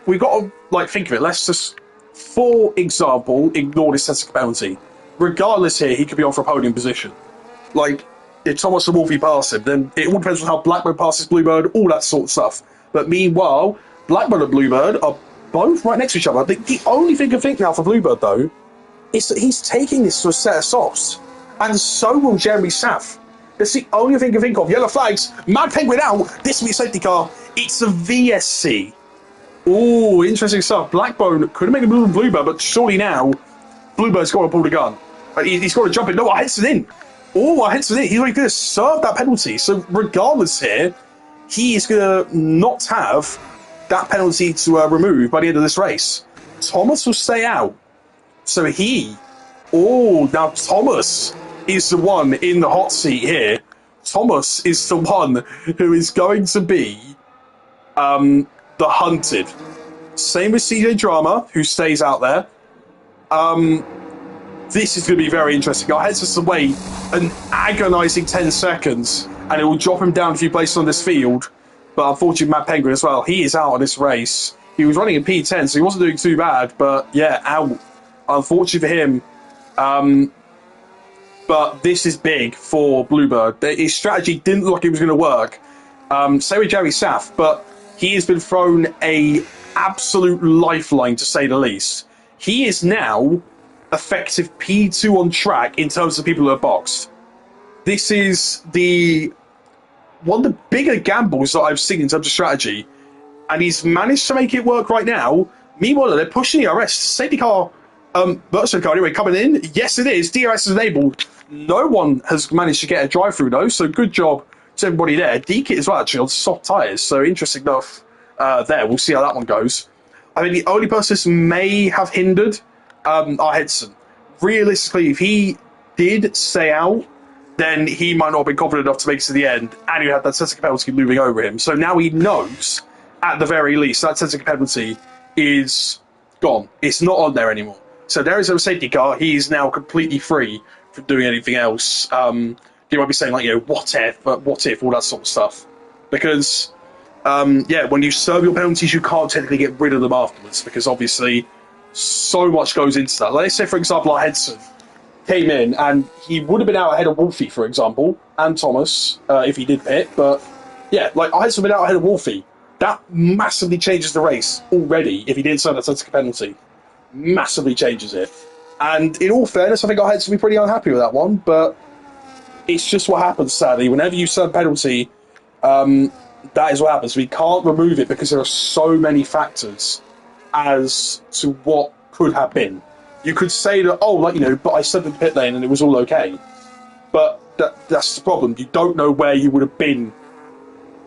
we've got to, like, think of it. Let's just, for example, ignore this sense of penalty. Regardless here, he could be on for a podium position. Like, if Thomas and Wolfie pass him, then it all depends on how Blackburn passes Bluebird, all that sort of stuff. But meanwhile, Blackburn and Bluebird are both right next to each other. The only thing I think now for Bluebird, though, is that he's taking this to a set of softs. And so will Jeremy Saff. That's the only thing I can think of. Yellow flags, Mad Penguin out, this will be a safety car. It's a VSC. Oh, interesting stuff. Blackbone could have made a move on Bluebird, but surely now, Bluebird's got to pull the gun. He's got to jump in. No, Henson in. Oh, Henson in. He's already going to serve that penalty. So regardless here, he is going to not have that penalty to remove by the end of this race. Thomas will stay out. So now Thomas is the one in the hot seat here. Thomas is the one who is going to be the hunted. Same with CJ Drama, who stays out there. This is going to be very interesting. Our heads us away an agonising 10 seconds, and it will drop him down a few places on this field. But unfortunately, Matt Penguin as well. He is out of this race. He was running in P10, so he wasn't doing too bad. But yeah, out. Unfortunately for him. But this is big for Bluebird. His strategy didn't look like it was going to work. Same with Jerry Saff, but he has been thrown a absolute lifeline, to say the least. He is now effective P2 on track in terms of people who are boxed. This is one of the bigger gambles that I've seen in terms of strategy, and he's managed to make it work right now. Meanwhile, they're pushing the arrest. Safety car, Burton car anyway, coming in. Yes, it is. DRS is enabled. No one has managed to get a drive-through, though, so good job to everybody there. D-Kit as well, actually, on soft tyres, so interesting enough there. We'll see how that one goes. I mean, the only person this may have hindered are Henson. Realistically, if he did stay out, then he might not have been confident enough to make it to the end, and he had that sense of penalty looming over him. So now he knows, at the very least, that sense of penalty is gone. It's not on there anymore. So there is no safety car. He's now completely free from doing anything else. You might be saying, like, what if, all that sort of stuff. Because, when you serve your penalties, you can't technically get rid of them afterwards, because obviously so much goes into that. Let's say, for example, our Henson came in and he would have been out ahead of Wolfie, for example, and Thomas, if he did pit. But yeah, like, our Henson been out ahead of Wolfie. That massively changes the race already if he didn't serve that sense of penalty. Massively changes it. And in all fairness, I think our Henson will be pretty unhappy with that one, but it's just what happens, sadly. Whenever you serve penalty, that is what happens. We can't remove it because there are so many factors as to what could have been. You could say that, but I served in the pit lane and it was all okay. But that's the problem. You don't know where you would have been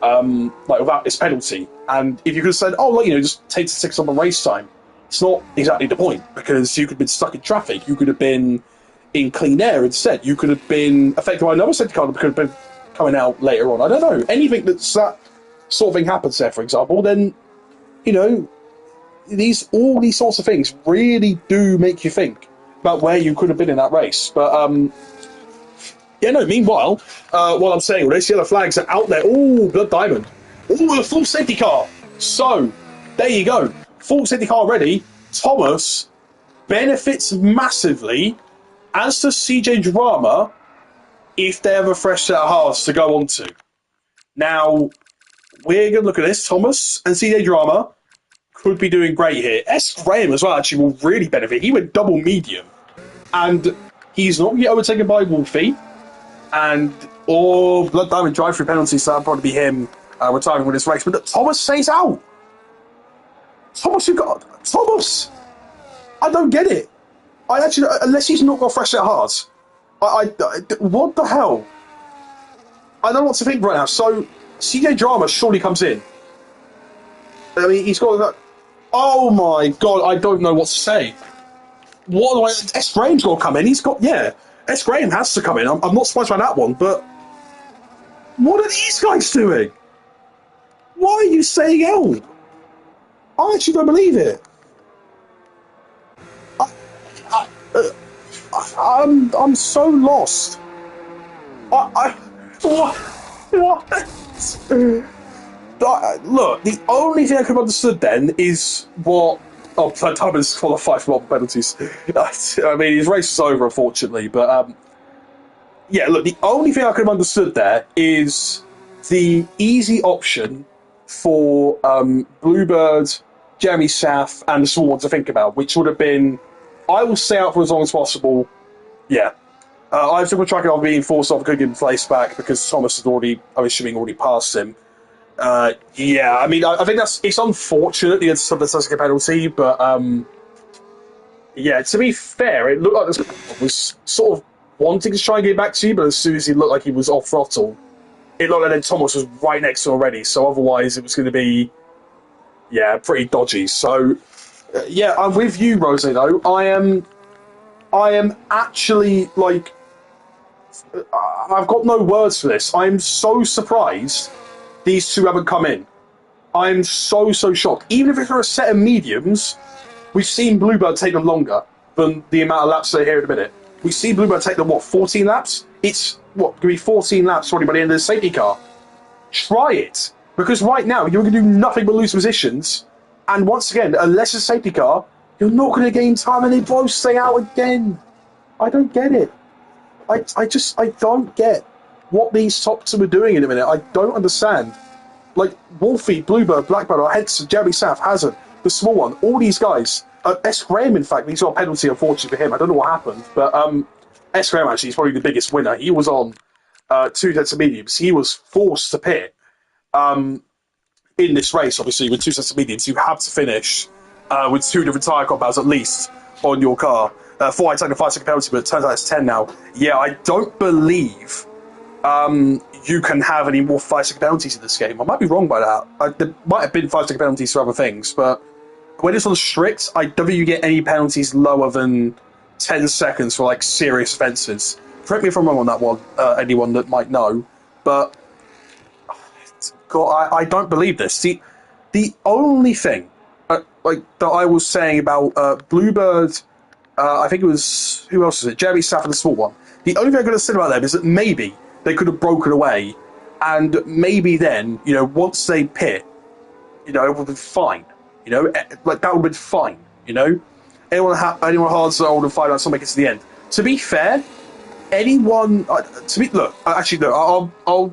without this penalty. And if you could have said, just take the 6 on the race time, it's not exactly the point, because you could have been stuck in traffic. You could have been in clean air instead. You could have been affected by another safety car that could have been coming out later on. I don't know. Anything that sort of thing happens there, for example, then, all these sorts of things really do make you think about where you could have been in that race. But, meanwhile, while I'm saying all this, yellow flags are out there. Oh, Blood Diamond. Oh, a full safety car. So, there you go. Full safety car ready. Thomas benefits massively, as does CJ Drama, if they have a fresh set of hearts to go on to. Now, we're going to look at this. Thomas and CJ Drama could be doing great here. S. Graham as well actually will really benefit. He went double medium, and he's not yet overtaken by Wolfie. And Blood Diamond drive-through penalties, so that'll probably be him retiring with this race. But Thomas stays out. Thomas! I don't get it. I actually, unless he's not got a fresh set of hearts. What the hell? I don't know what to think right now. So, CJ Drama surely comes in. I mean, he's got that. Oh my god, I don't know what to say. S. Graham's got to come in. S. Graham has to come in. I'm not surprised by that one, but what are these guys doing? Why are you saying L? I actually don't believe it. I'm so lost. I what? What? Look, the only thing I could have understood then is what. Oh, Thomas qualified for multiple penalties. I mean, his race is over, unfortunately. But yeah, look, the only thing I could have understood there is the easy option for Bluebird, Jeremy Saff, and the small one to think about, which would have been, I will stay out for as long as possible. Yeah. I was going to track it on being forced off, couldn't get the place back because Thomas had already, I'm assuming, already passed him. Yeah, I mean, I think it's unfortunate the second penalty, but yeah, to be fair, it looked like this was sort of wanting to try and get back to you, but as soon as he looked like he was off throttle, it looked like then Thomas was right next to him already, so otherwise it was going to be, yeah, pretty dodgy. So, yeah, I'm with you, Rose, though. I am actually, like, I've got no words for this. I'm so surprised these two haven't come in. I'm so shocked. Even if it's for a set of mediums, we've seen Bluebird take them longer than the amount of laps they're here in a minute. We've seen Bluebird take them, what, 14 laps? It's, what, going to be 14 laps already by the end of the safety car. Try it. Because right now, you're going to do nothing but lose positions. And once again, unless it's a safety car, you're not going to gain time and they both stay out again. I don't get it. I don't get what these top two are doing in a minute. I don't understand. Like, Wolfie, Bluebird, Blackbird, or Henson, Jeremy Saff, Hazard, the small one, all these guys. S. Graham, in fact, he's got a penalty, unfortunately, for him. I don't know what happened, but S. Graham, actually, is probably the biggest winner. He was on 2 sets of mediums. He was forced to pit in this race, obviously, with 2 sets of mediums. You have to finish with 2 different tyre compounds, at least, on your car. 4 I take a 5-second penalty, but it turns out it's 10 now. Yeah, I don't believe you can have any more 5-second penalties in this game. I might be wrong by that. There might have been 5-second penalties for other things, but when it's on strict, I don't think you get any penalties lower than 10 seconds for like serious offences. Correct me if I'm wrong on that one, anyone that might know, but God, I don't believe this. The only thing like that I was saying about Bluebird, I think it was, who else was it? Jeremy Saff and the small one. The only thing I could have said about them is that maybe they could have broken away, and maybe then, you know, once they pit, you know, it would have been fine. You know, like that would have been fine. You know, anyone hard sold and find out something gets to the end. To be fair, anyone I'll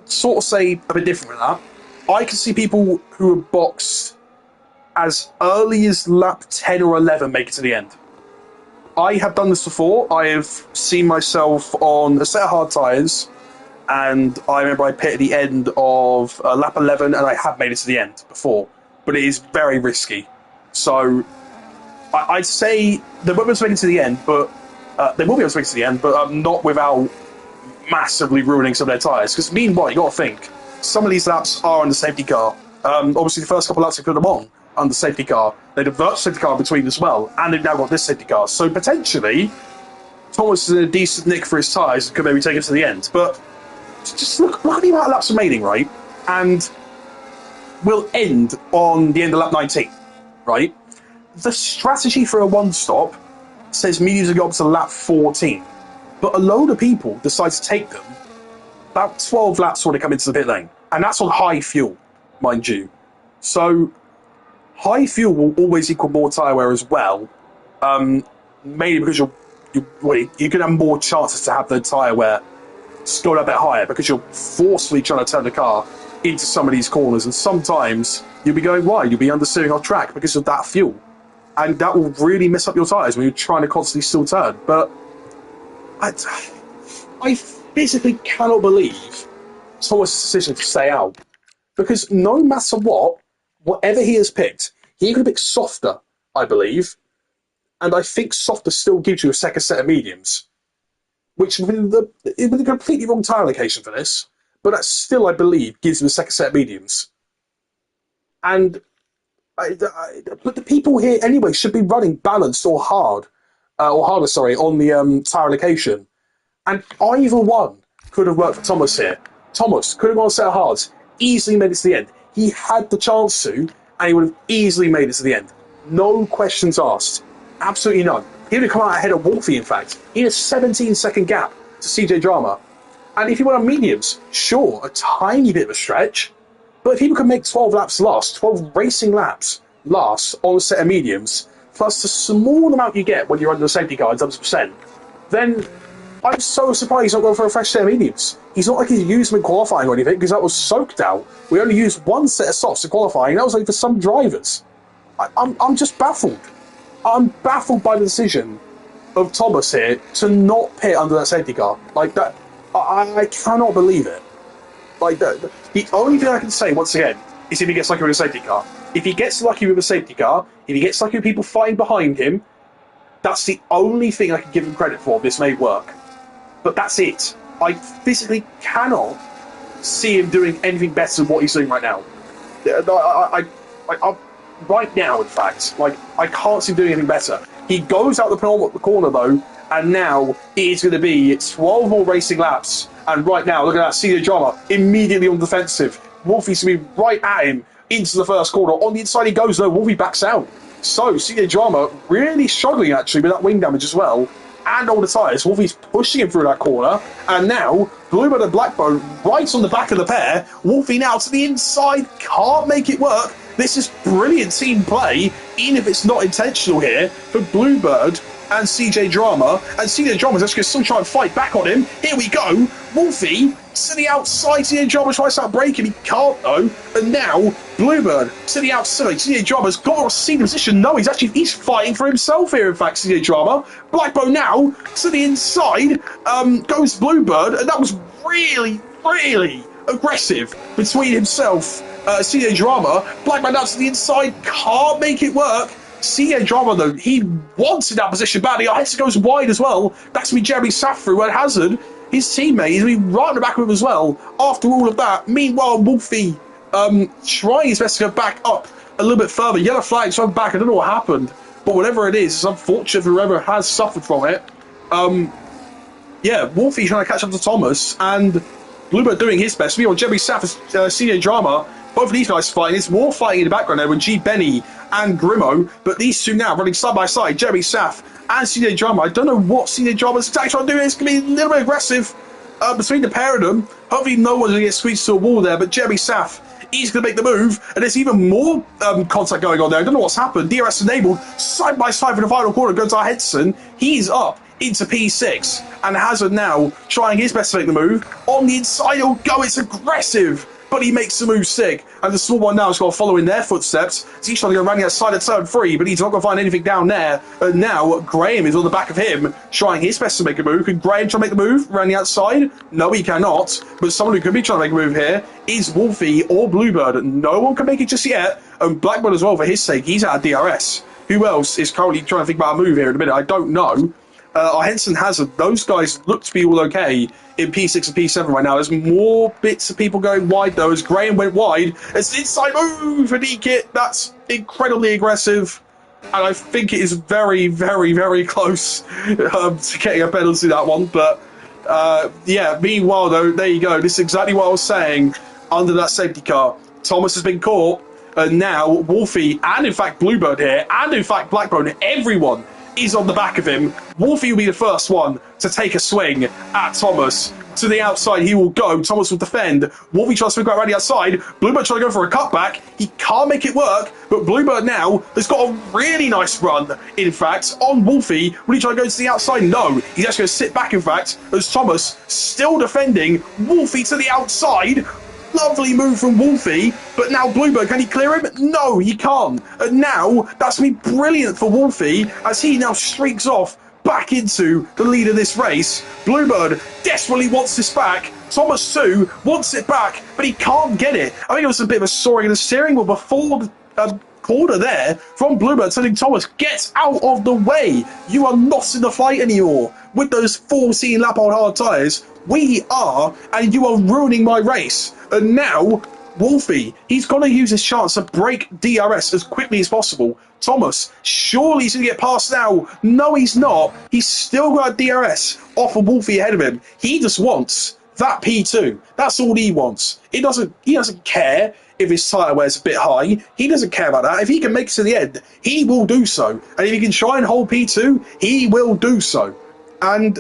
sort of say a bit different with that. I can see people who are boxed as early as lap 10 or 11 make it to the end. I have done this before. I have seen myself on a set of hard tyres, and I remember I pit at the end of lap 11, and I have made it to the end before. But it is very risky. So I'd say they won't be able to make it to the end, but they will be able to make it to the end, but not without massively ruining some of their tyres. Because meanwhile, you got to think, some of these laps are on the safety car. Obviously, the first couple of laps they put them on the safety car. They divert the safety car in between as well, and they've now got this safety car. So potentially, Thomas is in a decent nick for his tyres and could maybe take it to the end. But just look at the amount of laps remaining, right? And we'll end on the end of lap 19, right? The strategy for a one-stop says mediums will go up to lap 14. But a load of people decide to take them about 12 laps when they come into the pit lane. And that's on high fuel, mind you. So high fuel will always equal more tyre wear as well, mainly because you can have more chances to have the tyre wear go a bit higher because you're forcefully trying to turn the car into some of these corners, and sometimes you'll be going wide, you'll be understeering off track because of that fuel, and that will really mess up your tyres when you're trying to constantly still turn. But I physically cannot believe Thomas' decision to stay out, because no matter whatever he has picked, he could have picked softer, I believe, and I think softer still gives you a second set of mediums, which with a completely wrong tyre allocation for this, but that still, I believe, gives you a second set of mediums. And but the people here anyway should be running balanced or harder, on the tyre allocation, and either one could have worked for Thomas here. Thomas could have gone a set of hards, easily made it to the end. He had the chance to, and he would have easily made it to the end. No questions asked. Absolutely none. he would have come out ahead of Wolfie, in fact. He had a 17-second gap to CJ Drama. And if he went on mediums, sure, a tiny bit of a stretch. But if people can make 12 laps last, 12 racing laps last on a set of mediums, plus the small amount you get when you're under the safety car in terms of percent, then I'm so surprised he's not going for a fresh set of mediums. He's not like he's used them in qualifying or anything, because that was soaked out. We only used one set of softs in qualifying, and that was only for some drivers. I'm just baffled. I'm baffled by the decision of Thomas here to not pit under that safety car. Like that, I cannot believe it. Like the only thing I can say once again is if he gets lucky with a safety car. If he gets lucky with a safety car, if he gets lucky with people fighting behind him, that's the only thing I can give him credit for. This may work, but that's it. I physically cannot see him doing anything better than what he's doing right now. Right now, in fact, like I can't see him doing anything better. He goes out the penultimate corner though, and now it is going to be 12 more racing laps. And right now, look at that, CJ Drama immediately on defensive. Wolfie's going to be right at him into the first corner. On the inside he goes though, Wolfie backs out. So CJ Drama really struggling actually with that wing damage as well. And all the tyres, Wolfie's pushing him through that corner. And now, Bluebird and Blackbone right on the back of the pair. Wolfie now to the inside, can't make it work. This is brilliant team play, even if it's not intentional here, for Bluebird and CJ Drama. And CJ Drama's just going to still try and fight back on him. Here we go. Wolfie to the outside. CJ Drama tries to start braking. He can't though. And now Bluebird to the outside. CJ Drama's got a receding position. No, he's fighting for himself here. In fact, CJ Drama. Blackbone now to the inside. Goes Bluebird, and that was really, really aggressive between himself, CJ Drama. Blackbone now to the inside. Can't make it work. CJ Drama, though, he wanted that position badly. Hesse goes wide as well. That's going to be Jeremy Safru and Hazard, his teammate, he's going to be right on the back of him as well after all of that. Meanwhile, Wolfie trying his best to go back up a little bit further. Yellow flag, so I'm back. I don't know what happened, but whatever it is, it's unfortunate for whoever has suffered from it. Yeah, Wolfie trying to catch up to Thomas, and Bluebird doing his best. Meanwhile, Jeremy Safru, CJ Drama, both of these guys fighting. It's more fighting in the background there with G. Benny and Grimo, but these two now running side by side, Jeremy Saf and CJ Drama. I don't know what CJ Drama's exactly trying to do. It's going to be a little bit aggressive between the pair of them. Hopefully no one's going to get squeezed to a wall there, but Jeremy Saf, he's going to make the move, and there's even more contact going on there. I don't know what's happened. DRS enabled, side by side for the final corner, goes to Henson. He's up into P6, and Hazard now trying his best to make the move. On the inside he'll go, it's aggressive, but he makes the move sick, and the small one now has got to follow in their footsteps. So he's trying to go around the outside of turn 3, but he's not going to find anything down there. And now Graham is on the back of him, trying his best to make a move. Can Graham try to make the move around the outside? No, he cannot. But someone who could be trying to make a move here is Wolfie or Bluebird. No one can make it just yet. And Blackbird as well, for his sake, he's out of DRS. Who else is currently trying to think about a move here in a minute? I don't know. Henson Hazard, those guys look to be all okay in P6 and P7 right now. There's more bits of people going wide though, as Graham went wide. It's an inside move for D-Kit. That's incredibly aggressive, and I think it is very, very, very close to getting a penalty, that one. But yeah, meanwhile though, there you go. This is exactly what I was saying under that safety car. Thomas has been caught, and now Wolfie, and in fact Bluebird here, and in fact Blackbone, everyone is on the back of him. Wolfie will be the first one to take a swing at Thomas. To the outside he will go. Thomas will defend. Wolfie tries to go around the outside. Bluebird trying to go for a cutback. He can't make it work, but Bluebird now has got a really nice run, in fact, on Wolfie. Will he try to go to the outside? No. He's actually going to sit back, in fact, as Thomas still defending. Wolfie to the outside. Lovely move from Wolfie, but now Bluebird, can he clear him? No, he can't. And now, that's going to be brilliant for Wolfie, as he now streaks off back into the lead of this race. Bluebird desperately wants this back. Thomas too wants it back, but he can't get it. I think it was a bit of a soaring in the steering wheel before the corner there from Bluebird, telling Thomas, get out of the way. You are not in the fight anymore. With those 14 lap on hard tyres, we are, and you are ruining my race. And now, Wolfie, he's got to use his chance to break DRS as quickly as possible. Thomas, surely he's going to get past now. No, he's not. He's still got DRS off of Wolfie ahead of him. He just wants that P2. That's all he wants. He doesn't care if his tyre wear's a bit high. He doesn't care about that. If he can make it to the end, he will do so. And if he can try and hold P2, he will do so. And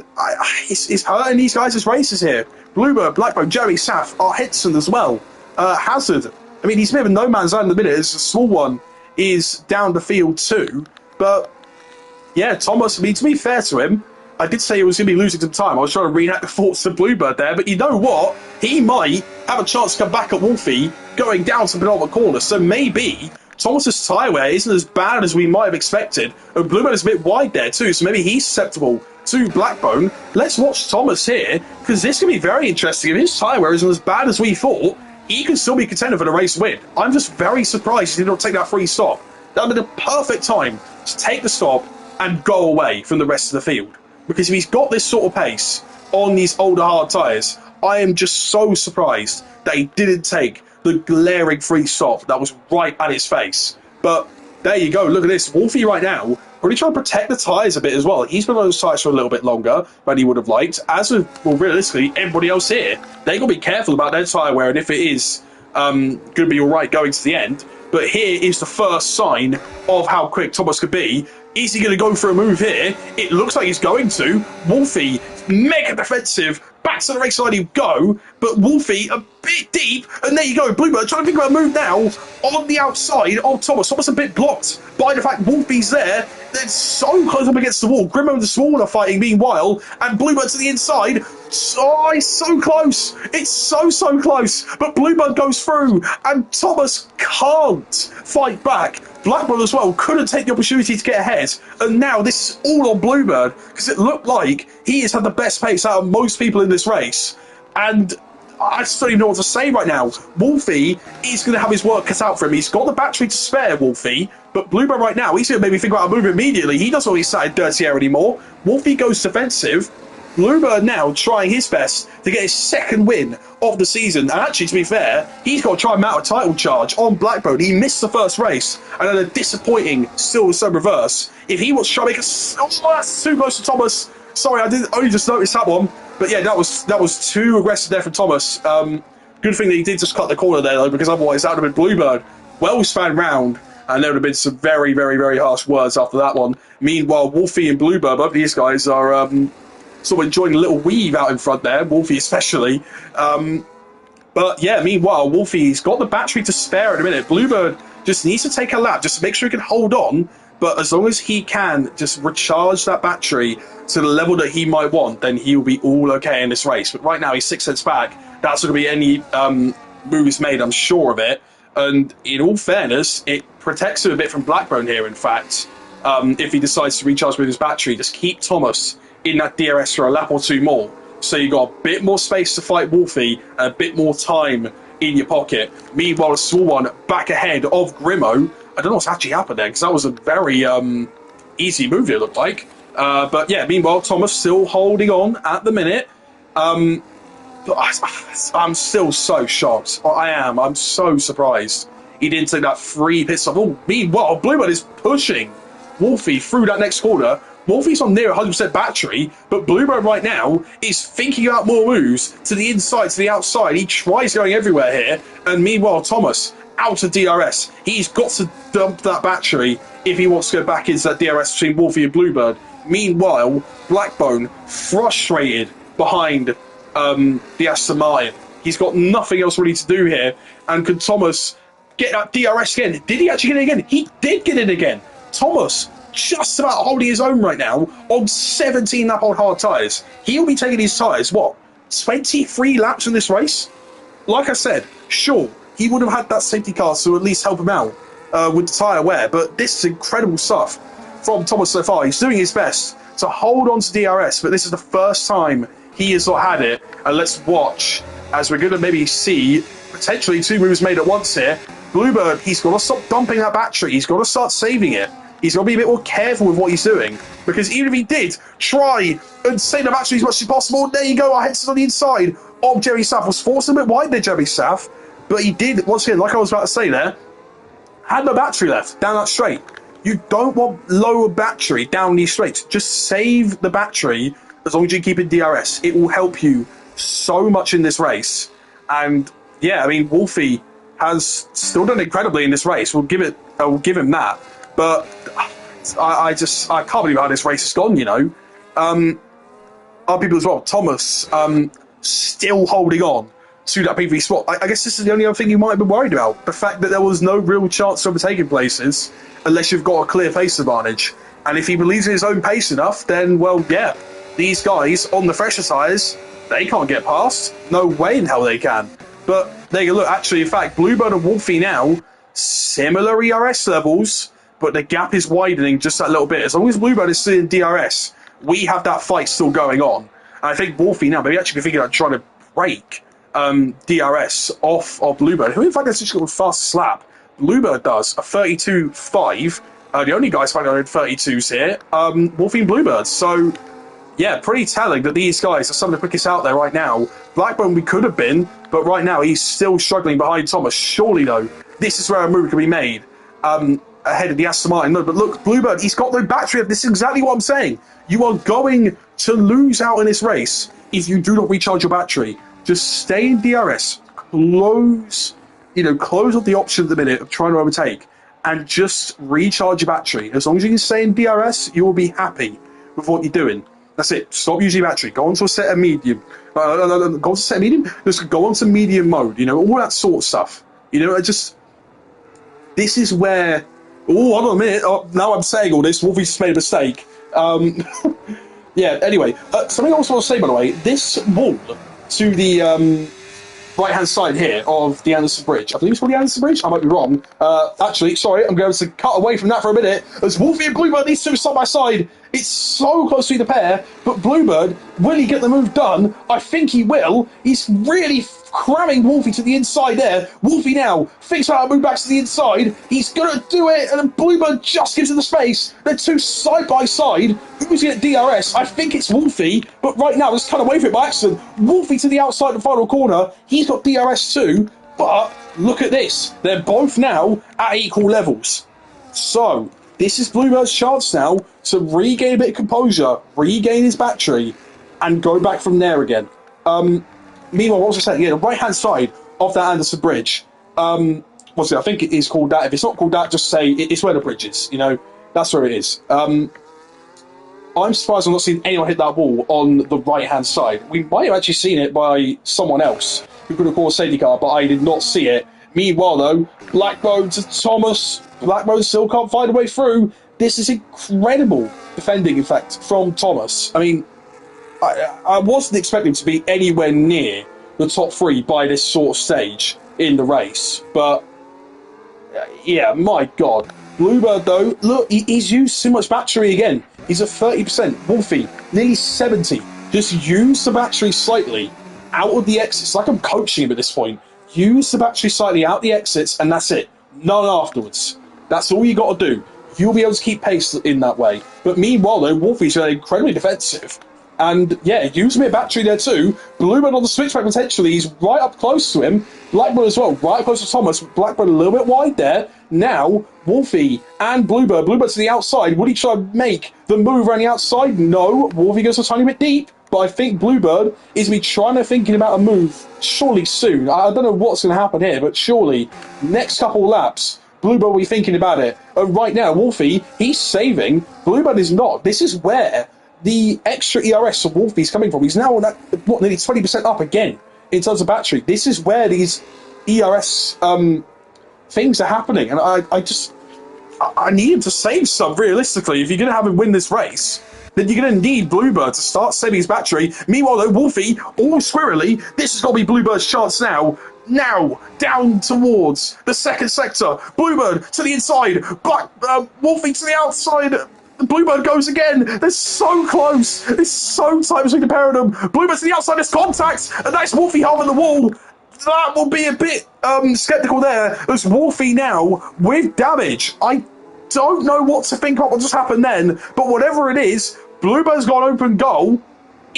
it's hurting these guys' races here. Bluebird, Blackbone, Jerry, Saf, Hitson as well. Hazard. I mean, he's a bit of a no man's land in the minute. It's a small one is down the field too. But yeah, Thomas, I mean, to be fair to him, I did say he was going to be losing some time. I was trying to reenact the thoughts of Bluebird there, but you know what? He might have a chance to come back at Wolfie going down to the penultimate corner. So maybe Thomas's tyre wear isn't as bad as we might have expected. And Bluebird is a bit wide there too, so maybe he's susceptible to Blackbone. Let's watch Thomas here, because this can be very interesting. If his tyre wear isn't as bad as we thought, he can still be contender for the race win. I'm just very surprised he did not take that free stop. That would be the perfect time to take the stop and go away from the rest of the field. Because if he's got this sort of pace on these older hard tyres, I am just so surprised that he didn't take the glaring free stop that was right at his face. But there you go, look at this. Wolfie right now, really trying to protect the tyres a bit as well. He's been on those tyres for a little bit longer than he would have liked. As with, well, realistically, everybody else here, they got to be careful about their tyre wear and if it is going to be all right going to the end. But here is the first sign of how quick Thomas could be. Is he going to go for a move here? It looks like he's going to. Wolfie, mega defensive. Back to the race line you go. But Wolfie, a bit deep. And there you go. Bluebird trying to think about a move now on the outside of Thomas. Thomas a bit blocked by the fact Wolfie's there. They're so close up against the wall. Grimo and the Swarm are fighting meanwhile. And Bluebird to the inside. Oh, it's so close. It's so close. But Bluebird goes through. And Thomas can't fight back. Blackbird as well couldn't take the opportunity to get ahead, and now this is all on Bluebird because it looked like he has had the best pace out of most people in this race, and I just don't even know what to say right now. Wolfie is going to have his work cut out for him. He's got the battery to spare, Wolfie, but Bluebird right now, he's going to maybe think about a move immediately. He doesn't want to be sat in dirty air anymore. Wolfie goes defensive. Bluebird now trying his best to get his second win of the season. And actually, to be fair, he's got to try and mount a title charge on Blackbone. He missed the first race and had a disappointing still some reverse. If he wants to try and make a... Oh, that's too close to Thomas. Sorry, I didn't only just notice that one. But yeah, that was too aggressive there from Thomas. Good thing that he did just cut the corner there, though, because otherwise that would have been Bluebird. Well spanned round. And there would have been some very, very, very harsh words after that one. Meanwhile, Wolfie and Bluebird, both these guys are... sort of enjoying a little weave out in front there, Wolfie especially. But yeah, meanwhile, Wolfie's got the battery to spare in a minute. Bluebird just needs to take a lap just to make sure he can hold on. But as long as he can just recharge that battery to the level that he might want, then he'll be all okay in this race. But right now, he's 6 cents back. That's going to be any moves made, I'm sure of it. And in all fairness, it protects him a bit from Blackbone here, in fact. If he decides to recharge with his battery, just keep Thomas in that DRS for a lap or two more. So you got a bit more space to fight Wolfie and a bit more time in your pocket. Meanwhile, a small one back ahead of Grimo. I don't know what's actually happened there because that was a very easy move, it looked like. But yeah, meanwhile, Thomas still holding on at the minute. But I'm still so shocked. I am. I'm so surprised he didn't take that free pit stop. Oh, meanwhile, Bluebird is pushing Wolfie through that next corner. Wolfie's on near 100% battery, but Bluebird right now is thinking about more moves to the inside, to the outside. He tries going everywhere here, and meanwhile, Thomas out of DRS. He's got to dump that battery if he wants to go back into that DRS between Wolfie and Bluebird. Meanwhile, Blackbone frustrated behind the Aston Martin. He's got nothing else really to do here, and could Thomas get that DRS again? Did he actually get it again? He did get it again. Thomas just about holding his own right now on 17 lap old hard tyres. He'll be taking his tyres, what, 23 laps in this race? Like I said, sure, he would have had that safety car to at least help him out with the tyre wear, but this is incredible stuff from Thomas so far. He's doing his best to hold on to DRS, but this is the first time he has not had it. And let's watch as we're going to maybe see potentially two moves made at once here. Bluebird, he's got to stop dumping that battery. He's got to start saving it. He's got to be a bit more careful with what he's doing, because even if he did try and save the battery as much as possible, there you go, our heads on the inside of Jerry Saff. Was forced a bit wide there, Jerry Saff, but he did, once again, like I was about to say there, had no battery left down that straight. You don't want lower battery down these straights. Just save the battery as long as you keep it DRS. It will help you so much in this race. And yeah, I mean, Wolfie has still done incredibly in this race. We'll give him that. But I can't believe how this race has gone. Other people as well. Thomas still holding on to that P3 spot. I guess this is the only other thing you might have been worried about. The fact that there was no real chance of overtaking places unless you've got a clear pace advantage. And if he believes in his own pace enough, then, well, yeah, these guys on the fresher tyres, they can't get past. No way in hell they can. But there you look. Actually, in fact, Bluebird and Wolfie now, similar ERS levels, but the gap is widening just that little bit. As long as Bluebird is still in DRS, we have that fight still going on. And I think Wolfie now maybe actually be thinking about trying to break DRS off of Bluebird, who in fact has just got a fast slap. Bluebird does a 32.5. The only guys fighting on 32s here, Wolfie and Bluebird. So, yeah, pretty telling that these guys are some of the quickest out there right now. Blackburn we could have been, but right now he's still struggling behind Thomas. Surely, though, this is where a move can be made ahead of the Aston Martin. No, but look, Bluebird, he's got no battery. This is exactly what I'm saying. You are going to lose out in this race if you do not recharge your battery. Just stay in DRS, close up the option at the minute of trying to overtake, and just recharge your battery. As long as you can stay in DRS, you will be happy with what you're doing. That's it. Stop using your battery. Go on to a set of medium. Go on to a set of medium? Just go on to medium mode. All that sort of stuff. This is where... Oh, hold on a minute. Oh, now I'm saying all this. Wolfie's just made a mistake. Yeah, anyway. Something I also want to say, by the way. This wall to the right-hand side here of the Anderson Bridge. I believe it's called the Anderson Bridge. I might be wrong. Actually, sorry, I'm going to cut away from that for a minute. As Wolfie and Bluebird, these two side by side. It's so close to the pair, but Bluebird, will he get the move done? I think he will. He's really cramming Wolfie to the inside there. Wolfie now thinks about a move back to the inside. He's going to do it, and then Bluebird just gives him the space. They're two side by side. Who's going to DRS? I think it's Wolfie, but right now, let's cut away from it by accident. Wolfie to the outside of the final corner. He's got DRS too, but look at this. They're both now at equal levels. So, this is Bluebird's chance now to regain a bit of composure, regain his battery, and go back from there again. Meanwhile, what was I saying? Yeah, the right-hand side of that Anderson Bridge. What's it? I think it is called that. If it's not called that, just say it's where the bridge is. That's where it is. I'm surprised I've not seen anyone hit that wall on the right-hand side. We might have actually seen it by someone else who could have called a safety car, but I did not see it. Meanwhile, though, Blackbone to Thomas. Blackbone still can't find a way through. This is incredible defending, in fact, from Thomas. I mean, I wasn't expecting to be anywhere near the top three by this sort of stage in the race. But, yeah, my God. Bluebird, though, look, he's used so much battery again. He's at 30%. Wolfie, nearly 70. Just use the battery slightly out of the exits. Like I'm coaching him at this point. Use the battery slightly out the exits, and that's it. None afterwards. That's all you got to do. You'll be able to keep pace in that way. But meanwhile, though, Wolfie's incredibly defensive. And, yeah, use a bit of battery there too. Bluebird on the switchback potentially. He's right up close to him. Blackbird as well, right up close to Thomas. Blackbird a little bit wide there. Now, Wolfie and Bluebird. Bluebird to the outside. Would he try to make the move around the outside? No. Wolfie goes a tiny bit deep. But I think Bluebird is thinking about a move surely soon. I don't know what's going to happen here, but surely next couple laps, Bluebird will be thinking about it. And right now, Wolfie, he's saving. Bluebird is not. This is where the extra ERS of Wolfie's coming from. He's now on that, nearly 20% up again in terms of battery. This is where these ERS things are happening. And I need him to save some, realistically. If you're going to have him win this race, then you're going to need Bluebird to start saving his battery. Meanwhile, though, Wolfie, all squirrely, this has got to be Bluebird's chance now. Now, down towards the second sector. Bluebird to the inside. Wolfie to the outside. Bluebird goes again. They're so close. It's so tight between the pair of them. Bluebird to the outside. There's contact. And that's Wolfie halving the wall. That will be a bit sceptical there. There's Wolfie now with damage. I don't know what to think about what just happened then. But whatever it is, Bluebird's got an open goal.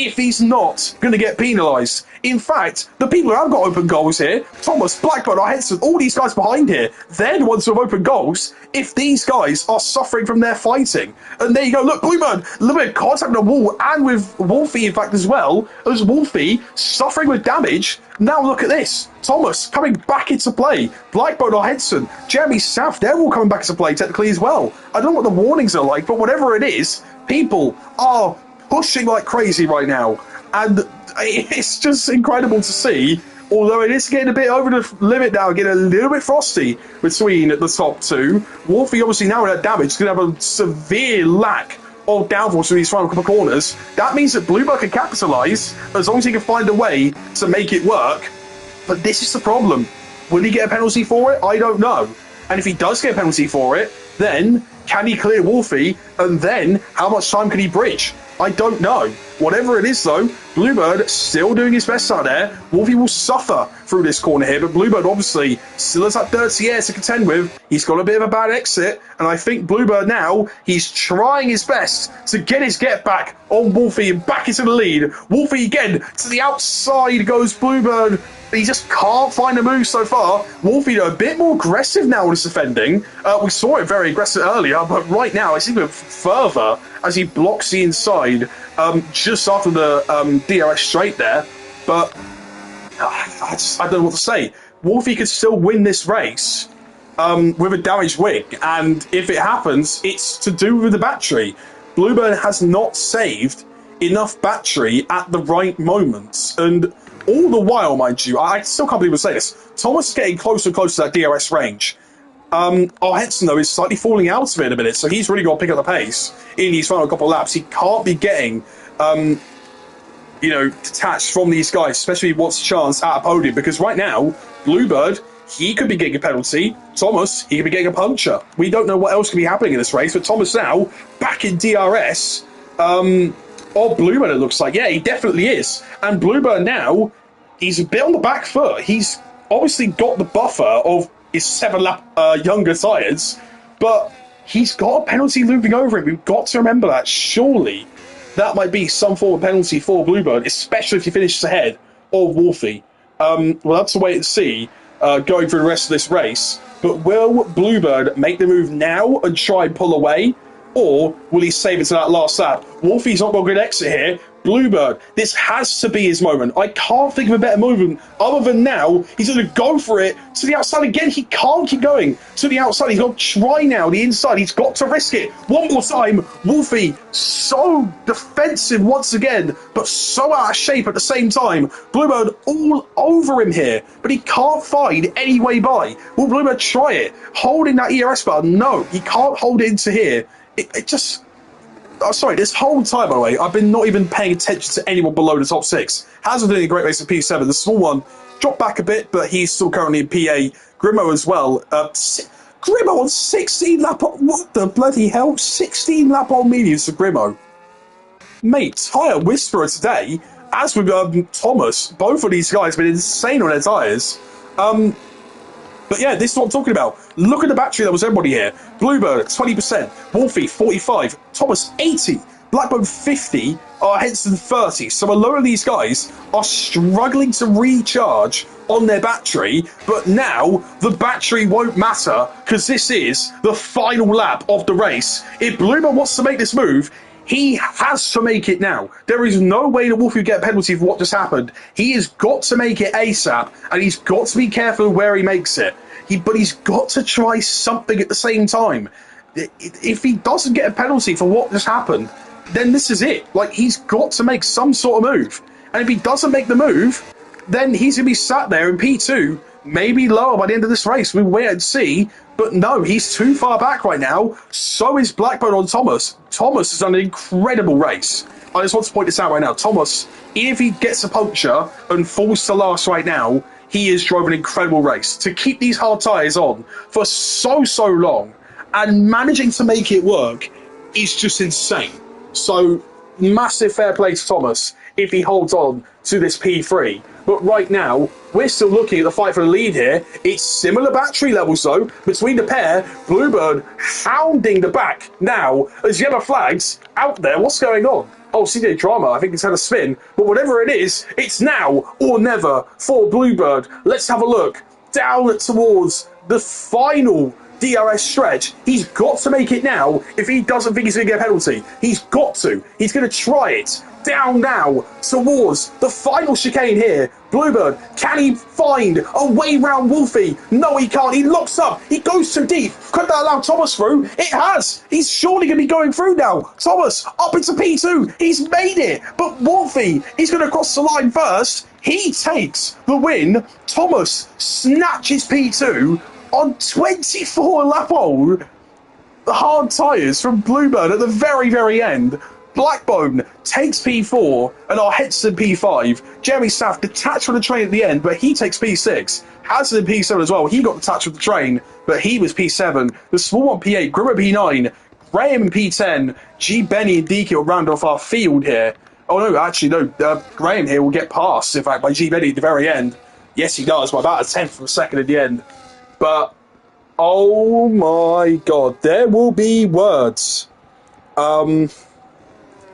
if he's not going to get penalised. In fact, the people who have got open goals here, Thomas, Blackburn, Henson, all these guys behind here, they're the ones who have open goals if these guys are suffering from their fighting. And there you go, look, Bluebird, a little bit of contact with the wall, and with Wolfie, in fact, as well, as Wolfie suffering with damage. Now look at this, Thomas coming back into play, Blackburn or Henson, Jeremy South, they're all coming back into play technically as well. I don't know what the warnings are like, but whatever it is, people are pushing like crazy right now. And it's just incredible to see, although it is getting a bit over the limit now, getting a little bit frosty between the top two. Wolfie obviously now with that damage is going to have a severe lack of downforce in these final couple of corners. That means that Bluebird can capitalise as long as he can find a way to make it work. But this is the problem. Will he get a penalty for it? I don't know. And if he does get a penalty for it, then can he clear Wolfie? And then how much time can he bridge? I don't know. Whatever it is, though, Bluebird still doing his best out there. Wolfie will suffer through this corner here, but Bluebird obviously still has that dirty air to contend with. He's got a bit of a bad exit, and I think Bluebird now, he's trying his best to get his get back on Wolfie and back into the lead. Wolfie again to the outside goes Bluebird. He just can't find a move so far. Wolfie a bit more aggressive now with his defending. We saw it very aggressive earlier, but right now it's even further as he blocks the inside just after the DRS straight there. But I don't know what to say. Wolfie could still win this race with a damaged wing, and if it happens, it's to do with the battery. Bluebird has not saved enough battery at the right moments, and all the while, mind you, I still can't believe we say this, Thomas is getting closer and closer to that DRS range. Henson, though, is slightly falling out of it in a minute, so he's really got to pick up the pace in these final couple of laps. He can't be getting, detached from these guys, especially what's chance at a podium, because right now, Bluebird, he could be getting a penalty. Thomas, he could be getting a puncture. We don't know what else could be happening in this race, but Thomas now, back in DRS, or Bluebird, it looks like. Yeah, he definitely is. And Bluebird now, he's a bit on the back foot. He's obviously got the buffer of his 7-lap younger tyres, but he's got a penalty looming over him. We've got to remember that. Surely that might be some form of penalty for Bluebird, especially if he finishes ahead of Wolfie. We'll have to wait and see going through the rest of this race. But will Bluebird make the move now and try and pull away? Or will he save it to that last lap? Wolfie's not got a good exit here. Bluebird, this has to be his moment. I can't think of a better moment other than now. He's going to go for it to the outside again. He can't keep going to the outside. He's got to try now the inside. He's got to risk it one more time. Wolfie, so defensive once again, but so out of shape at the same time. Bluebird all over him here, but he can't find any way by. Will Bluebird try it? Holding that ERS button? No, he can't hold it into here. It just... Oh, sorry, this whole time, by the way, I've been not even paying attention to anyone below the top 6. Hazard doing a great race in P7. The small one dropped back a bit, but he's still currently in PA. Grimo as well. Grimo on 16 lap on... What the bloody hell? 16 lap on mediums for Grimo. Mate, tyre whisperer today, as with Thomas. Both of these guys have been insane on their tyres. But yeah, this is what I'm talking about. Look at the battery levels, everybody here. Bluebird, 20%. Wolfie, 45. Thomas, 80. Blackburn, 50. Henson, 30. So a lot of these guys are struggling to recharge on their battery, but now the battery won't matter because this is the final lap of the race. If Bluebird wants to make this move, he has to make it now. There is no way that Wolfie will get a penalty for what just happened. He has got to make it ASAP, and he's got to be careful where he makes it. But he's got to try something at the same time. If he doesn't get a penalty for what just happened, then this is it. Like, he's got to make some sort of move. And if he doesn't make the move, then he's going to be sat there in P2, maybe lower by the end of this race. We'll wait and see. But no, he's too far back right now. So is Blackburn on Thomas. Thomas has done an incredible race. I just want to point this out right now. Thomas, even if he gets a puncture and falls to last right now, he has drove an incredible race. To keep these hard tyres on for so long and managing to make it work is just insane. So massive fair play to Thomas if he holds on to this P3. But right now, we're still looking at the fight for the lead here. It's similar battery levels, though, between the pair. Bluebird hounding the back now as yellow flags out there. What's going on? Oh, CJ Drama, I think it's had a spin. But whatever it is, it's now or never for Bluebird. Let's have a look. Down towards the final DRS stretch. He's got to make it now if he doesn't think he's going to get a penalty. He's got to. He's going to try it. Down now towards the final chicane here. Bluebird, can he find a way round Wolfie? No, he can't. He locks up. He goes too deep. Could that allow Thomas through? It has. He's surely going to be going through now. Thomas up into P2. He's made it. But Wolfie, he's going to cross the line first. He takes the win. Thomas snatches P2 on 24 lap old. The hard tyres from Bluebird at the very, very end. Blackbone takes P4 and our Hetson P5. Jeremy Saff detached from the train at the end, but he takes P6. Hazard in P7 as well. He got detached from the train, but he was P7. The small one P8, Grimmer P9, Graham in P10, G. Benny and DK will round off our field here. Oh no, actually no, Graham here will get passed, in fact, by G. Benny at the very end. Yes, he does, by about a tenth of a second at the end. But, oh my god, there will be words.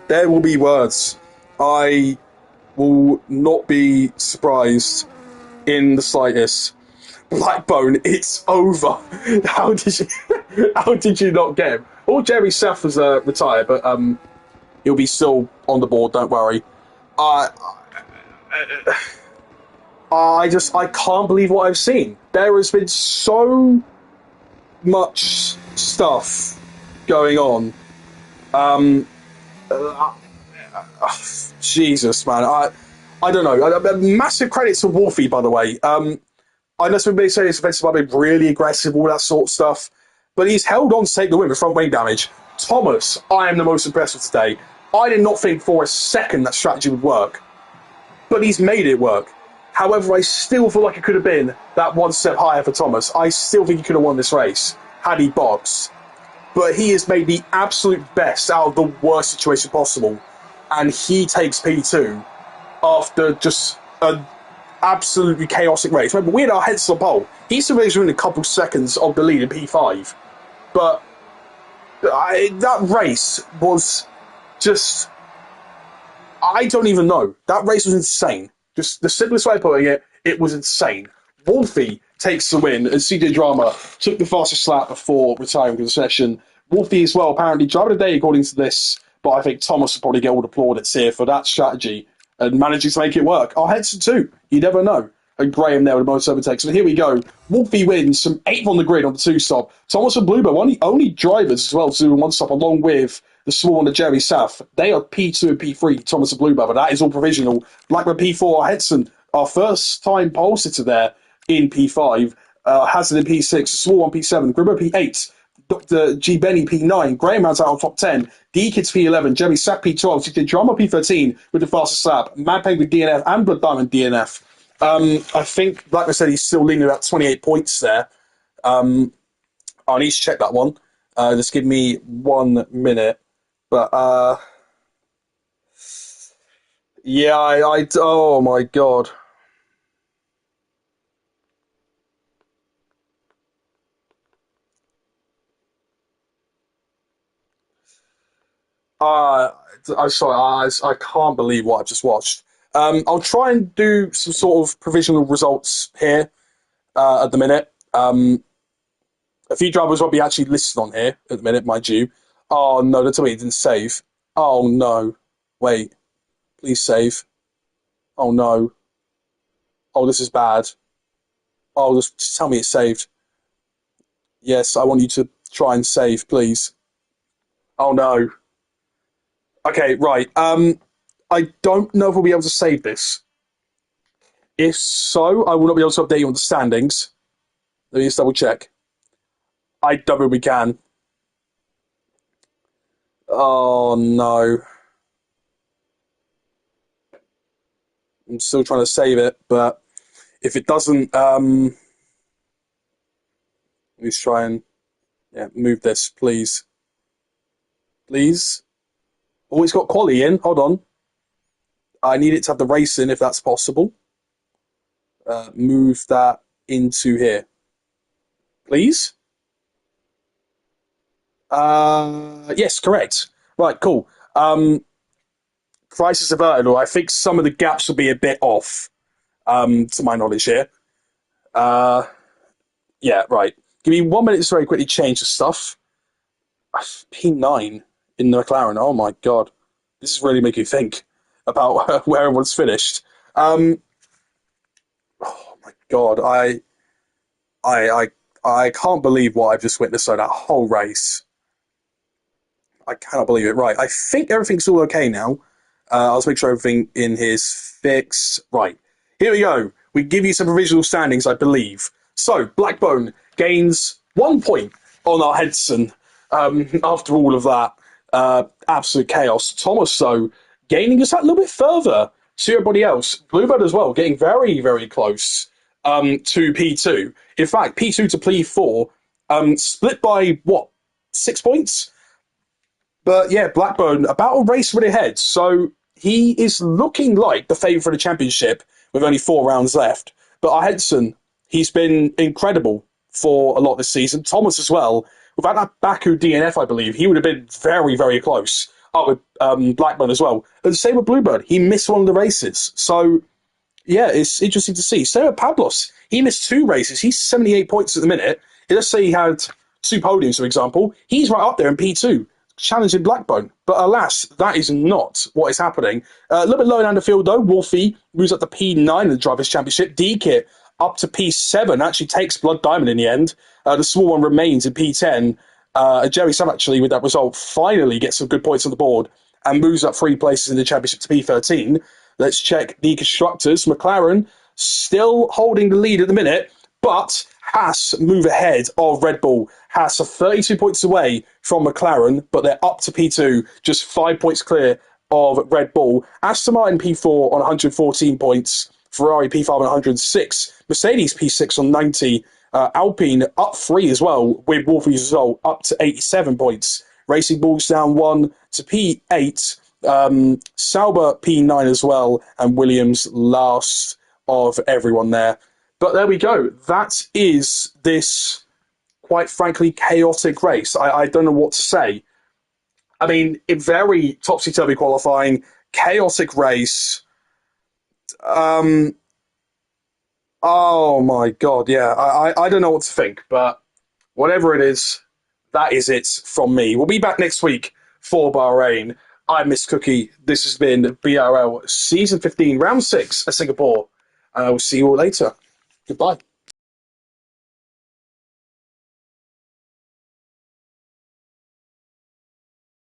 There will be words. I will not be surprised in the slightest. Blackbone, it's over. How did you not get him? All Jerry Saff was retired, but he'll be still on the board. Don't worry. I can't believe what I've seen. There has been so much stuff going on. Jesus, man. I don't know. Massive credits to Wolfie, by the way. I know some people say his offensive might be really aggressive, all that sort of stuff, but he's held on to take the win with front wing damage. Thomas, I am the most impressed with today. I did not think for a second that strategy would work, but he's made it work. However, I still feel like it could have been that one step higher for Thomas. I still think he could have won this race had he boxed. But he has made the absolute best out of the worst situation possible. And he takes P2 after just an absolutely chaotic race. Remember, we had our heads to the pole. He survived within a couple seconds of the lead in P5. But that race was just... I don't even know. That race was insane. Just the simplest way of putting it, it was insane. Wolfie takes the win, and CJ Drama took the fastest lap before retiring from the session. Wolfie as well, apparently driver of the day according to this, but I think Thomas will probably get all the plaudits here for that strategy and managing to make it work. Oh, Henson too, you never know. And Graham there with the most overtakes. So here we go. Wolfie wins from 8th on the grid on the 2-stop. Thomas and Bluebird, one of the only drivers as well to do a 1-stop along with the small one of Jerry Saff. They are P2 and P3, Thomas and Bluebird, but that is all provisional. Blackburn P4, Henson, our first time pole sitter there in P5. Hazard in P6, the small one P7, Grimmer P8, Dr. G. Benny P9, Graham rounds out on top 10, D-Kids P11, Jeremy Sack P12, CJ Drama P13 with the fastest lap, Mad Peg with DNF and Blood Diamond DNF. I think, like I said, he's still leaning about 28 points there. I need to check that one. Just give me 1 minute. But, yeah, oh my god. I'm sorry, I can't believe what I've just watched. I'll try and do some sort of provisional results here at the minute. A few drivers won't be actually listed on here at the minute, mind you. Oh no, don't tell me it didn't save. Oh no. Wait. Please save. Oh no. Oh, this is bad. Oh, just tell me it's saved. Yes, I want you to try and save, please. Oh no. Okay, right. I don't know if we'll be able to save this. If so, I will not be able to update you on the standings. Let me just double check. I don't think we can. Oh no. I'm still trying to save it, but if it doesn't, let's try and move this, please. Please. Oh, it's got quality in. Hold on. I need it to have the race in if that's possible. Move that into here. Please? Yes, correct. Right, cool. crisis averted, or I think some of the gaps will be a bit off, to my knowledge here. Uh, yeah, right. Give me 1 minute to very quickly change the stuff. P9 in the McLaren. Oh my god, this is really making you think about where everyone's finished. Um, oh my god, I, I, I can't believe what I've just witnessed on that whole race. I cannot believe it. Right, I think everything's all okay now. I'll just make sure everything in his fix. Right, here we go. We give you some provisional standings, I believe. So, Blackbone gains 1 point on our Hedson after all of that absolute chaos. Thomas, though, gaining us that little bit further to everybody else. Bluebird as well, getting very, very close to P2. In fact, P2 to P4, split by, what, 6 points? But yeah, Blackburn about a race really ahead. So he is looking like the favourite for the championship with only 4 rounds left. But our Hedson, he's been incredible for a lot this season. Thomas as well. Without that Baku DNF, I believe, he would have been very, very close up with Blackburn as well. And the same with Bluebird. He missed one of the races. So yeah, it's interesting to see. Same with Pablos. He missed 2 races. He's 78 points at the minute. Let's say he had 2 podiums, for example. He's right up there in P2, challenging Blackbone. But alas, that is not what is happening. A little bit lower down the field, though. Wolfie moves up to P9 in the Drivers' Championship. D-Kit up to P7, actually takes Blood Diamond in the end. The small one remains in P10. Jerry Sam, actually, with that result, finally gets some good points on the board and moves up 3 places in the championship to P13. Let's check the constructors. McLaren still holding the lead at the minute, but Haas move ahead of Red Bull. Haas are 32 points away from McLaren, but they're up to P2, just 5 points clear of Red Bull. Aston Martin P4 on 114 points. Ferrari P5 on 106. Mercedes P6 on 90. Alpine up 3 as well, with Wolfie's result up to 87 points. Racing Bulls down 1 to P8. Sauber P9 as well, and Williams last of everyone there. But there we go. That is this, quite frankly, chaotic race. I don't know what to say. I mean, a very topsy-turvy qualifying, chaotic race. Oh my god, yeah. I don't know what to think, but whatever it is, that is it from me. We'll be back next week for Bahrain. I'm Miss Cookie. This has been BRL Season 15, Round 6 at Singapore. And I will see you all later. Goodbye.